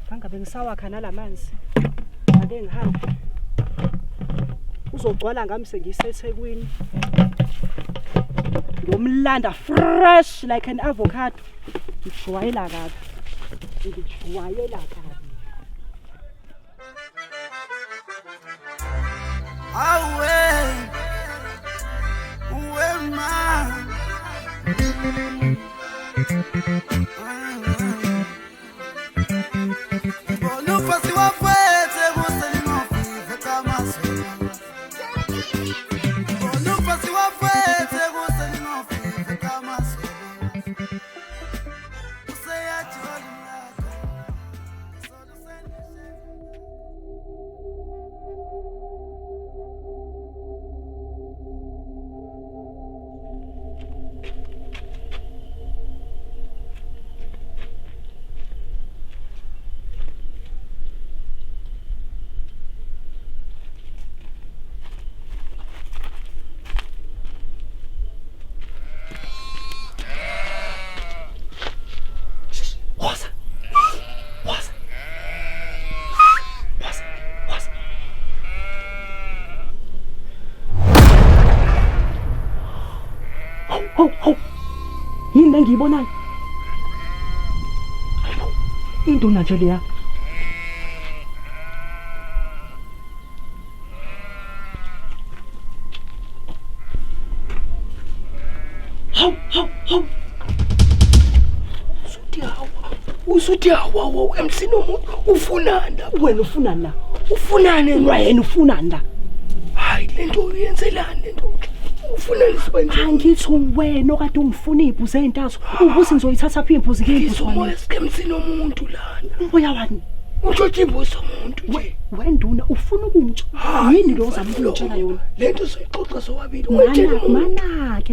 Bangabe ngisawakha nalamanzi. Ake ngihambe. Uzogcwala ngami sengiseThekwini. Ngomlanda fresh like an avocado. Ngijwayela kabi. Ngijwayela kabi. Ho. Yini engiyibonayo? Induna nje leya. Hawu. Usuthi hawa emsini umuntu ufunani la? Wena ufunani la? Ufunani wena ufunani la? Hayi lento uyenzelani lento? Ufunani sibenze? Angithi wena okade ungifuna izibuze ezintathu ubuthi ngizoyithatha phi imbuzi ngezibuzo wena? Emsini umuntu lana. Ubuya wani? Utshothi imbuzi umuntu nje. Wenduna ufuna ukungitshela yini lo ozama ukungitshela yona? Lento soyixoxa sowabili.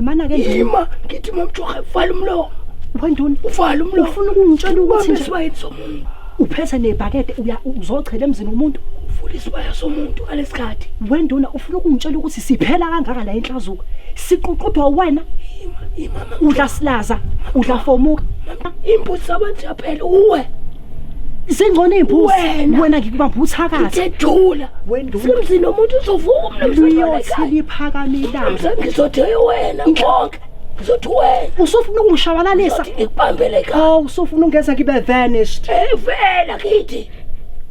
Mana ke ndima ngithi mamjokhe vala umlomo. Wenduna uvala umlomo. Ufuna ukungitshela ukuthi nje sibayini somuntu. Uphethe nebhakede uzochela emzini womuntu. Ufuna isibaya somuntu alesikhathi. Wenduna ufuna ukungitshela ukuthi siphela kangaka la enhlazuko. Siququdwa wena. Udla silaza, udla fomuka. Imbuzi abantu yaphela uwe. Sengcono imbuzi wena ngikubamba uthakathi. Ngithethula. Simzini umuntu uzovuka mnumzane uyothi liphakamela. Ngizothi wena konke. Ngizothi wena. Usufuna ungishabalalisa. Ngikubambele ekhaya. Oh, usufuna ungenza ngibe vanished. Vela kithi.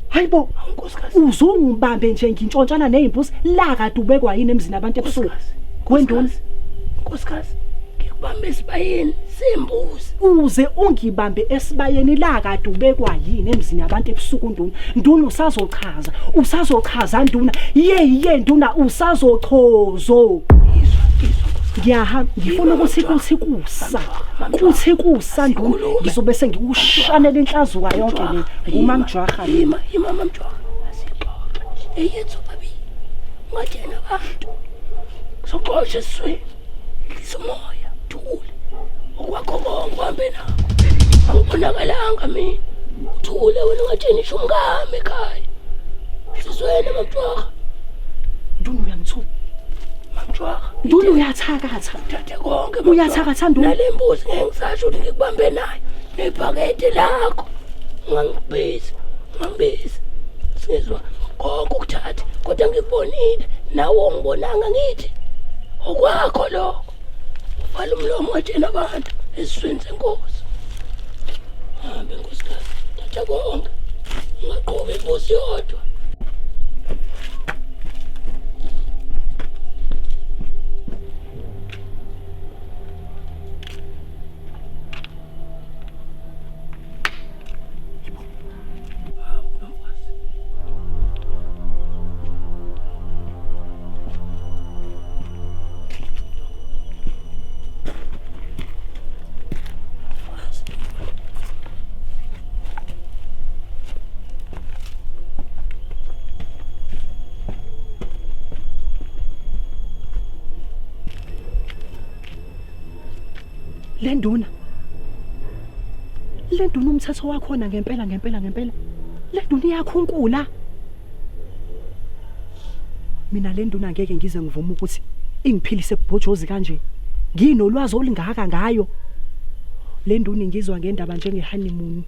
Hayibo, nkosikazi. Uzongibambe nje ngintshontshana nezimbuzi la kade ubekwa yini emzini abantu ebusuku. Kwendoni. Nkosikazi. Ngikubambe esibayeni sembuzi. Uze ungibambe esibayeni la kade ubekwa yini emzini abantu ebusuku Nduna. Nduna usazochaza Nduna. Ye Nduna usazochozo. Ngiyahamba ngifuna ukuthi kuthi kusa Nduna. Ngizobe sengikushanela inhlazuka yonke le ngumamjwaha le. Imama mjwaha asixoxe. Eyethu babi. Ngajena abantu. Soxoxe swe. Ngisomoya thule. Okwakho konke uhambe nakho. Akubonakalanga mina. Uthule wena ungatsheni isho umngame ekhaya. Sizwene mamjwaha. Nduna uyamthula. Mamjwaha. Nduna uyathakatha. Thathe konke. Uyathakatha Nduna. Nalembuzi ngeke ngisasho ukuthi ngikubambe nayo. Nebhakede lakho. Ngangibhisa. Sizwa konke ukuthatha. Kodwa ngikubonile nawe ongibonanga ngithi. Okwakho lokho. Vala umlomo watshena abantu esizweni senkosi. Hambe nkosikazi. Thatha konke. Ungaqhubi imbuzi yodwa. Le Nduna umthetho wakhona ngempela. Le Nduna iyakhunkula. Mina le Nduna ngeke ngize ngivuma ukuthi ingiphilise kubhojozi kanje. Nginolwazi olingaka ngayo. Le Nduna ngizwa ngendaba njenge honeymoon.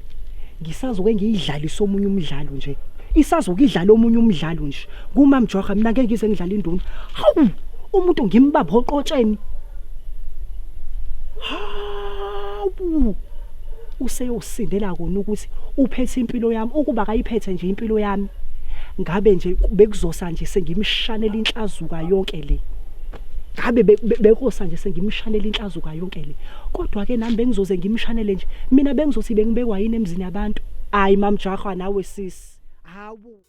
Ngisazoke ngiyidlalisa omunye umdlalo nje. Isazokidlala omunye umdlalo nje. Kumamjwaha mina ngeke ngize ngidlala induna. Hawu, umuntu ngimbamba oqotsheni. Hawu. Useyosindela kona ukuthi uphethe impilo yami ukuba akayiphethe nje impilo yami. Ngabe nje bekuzosa nje sengimshanela inhlazuka yonke le. Ngabe bekosa nje sengimshanela inhlazuka yonke le. Kodwa ke nami bengizoze ngimshanele nje. Mina bengizothi bengibekwa yini emzini yabantu. Hayi mamjwaha nawe sisi. Hawu.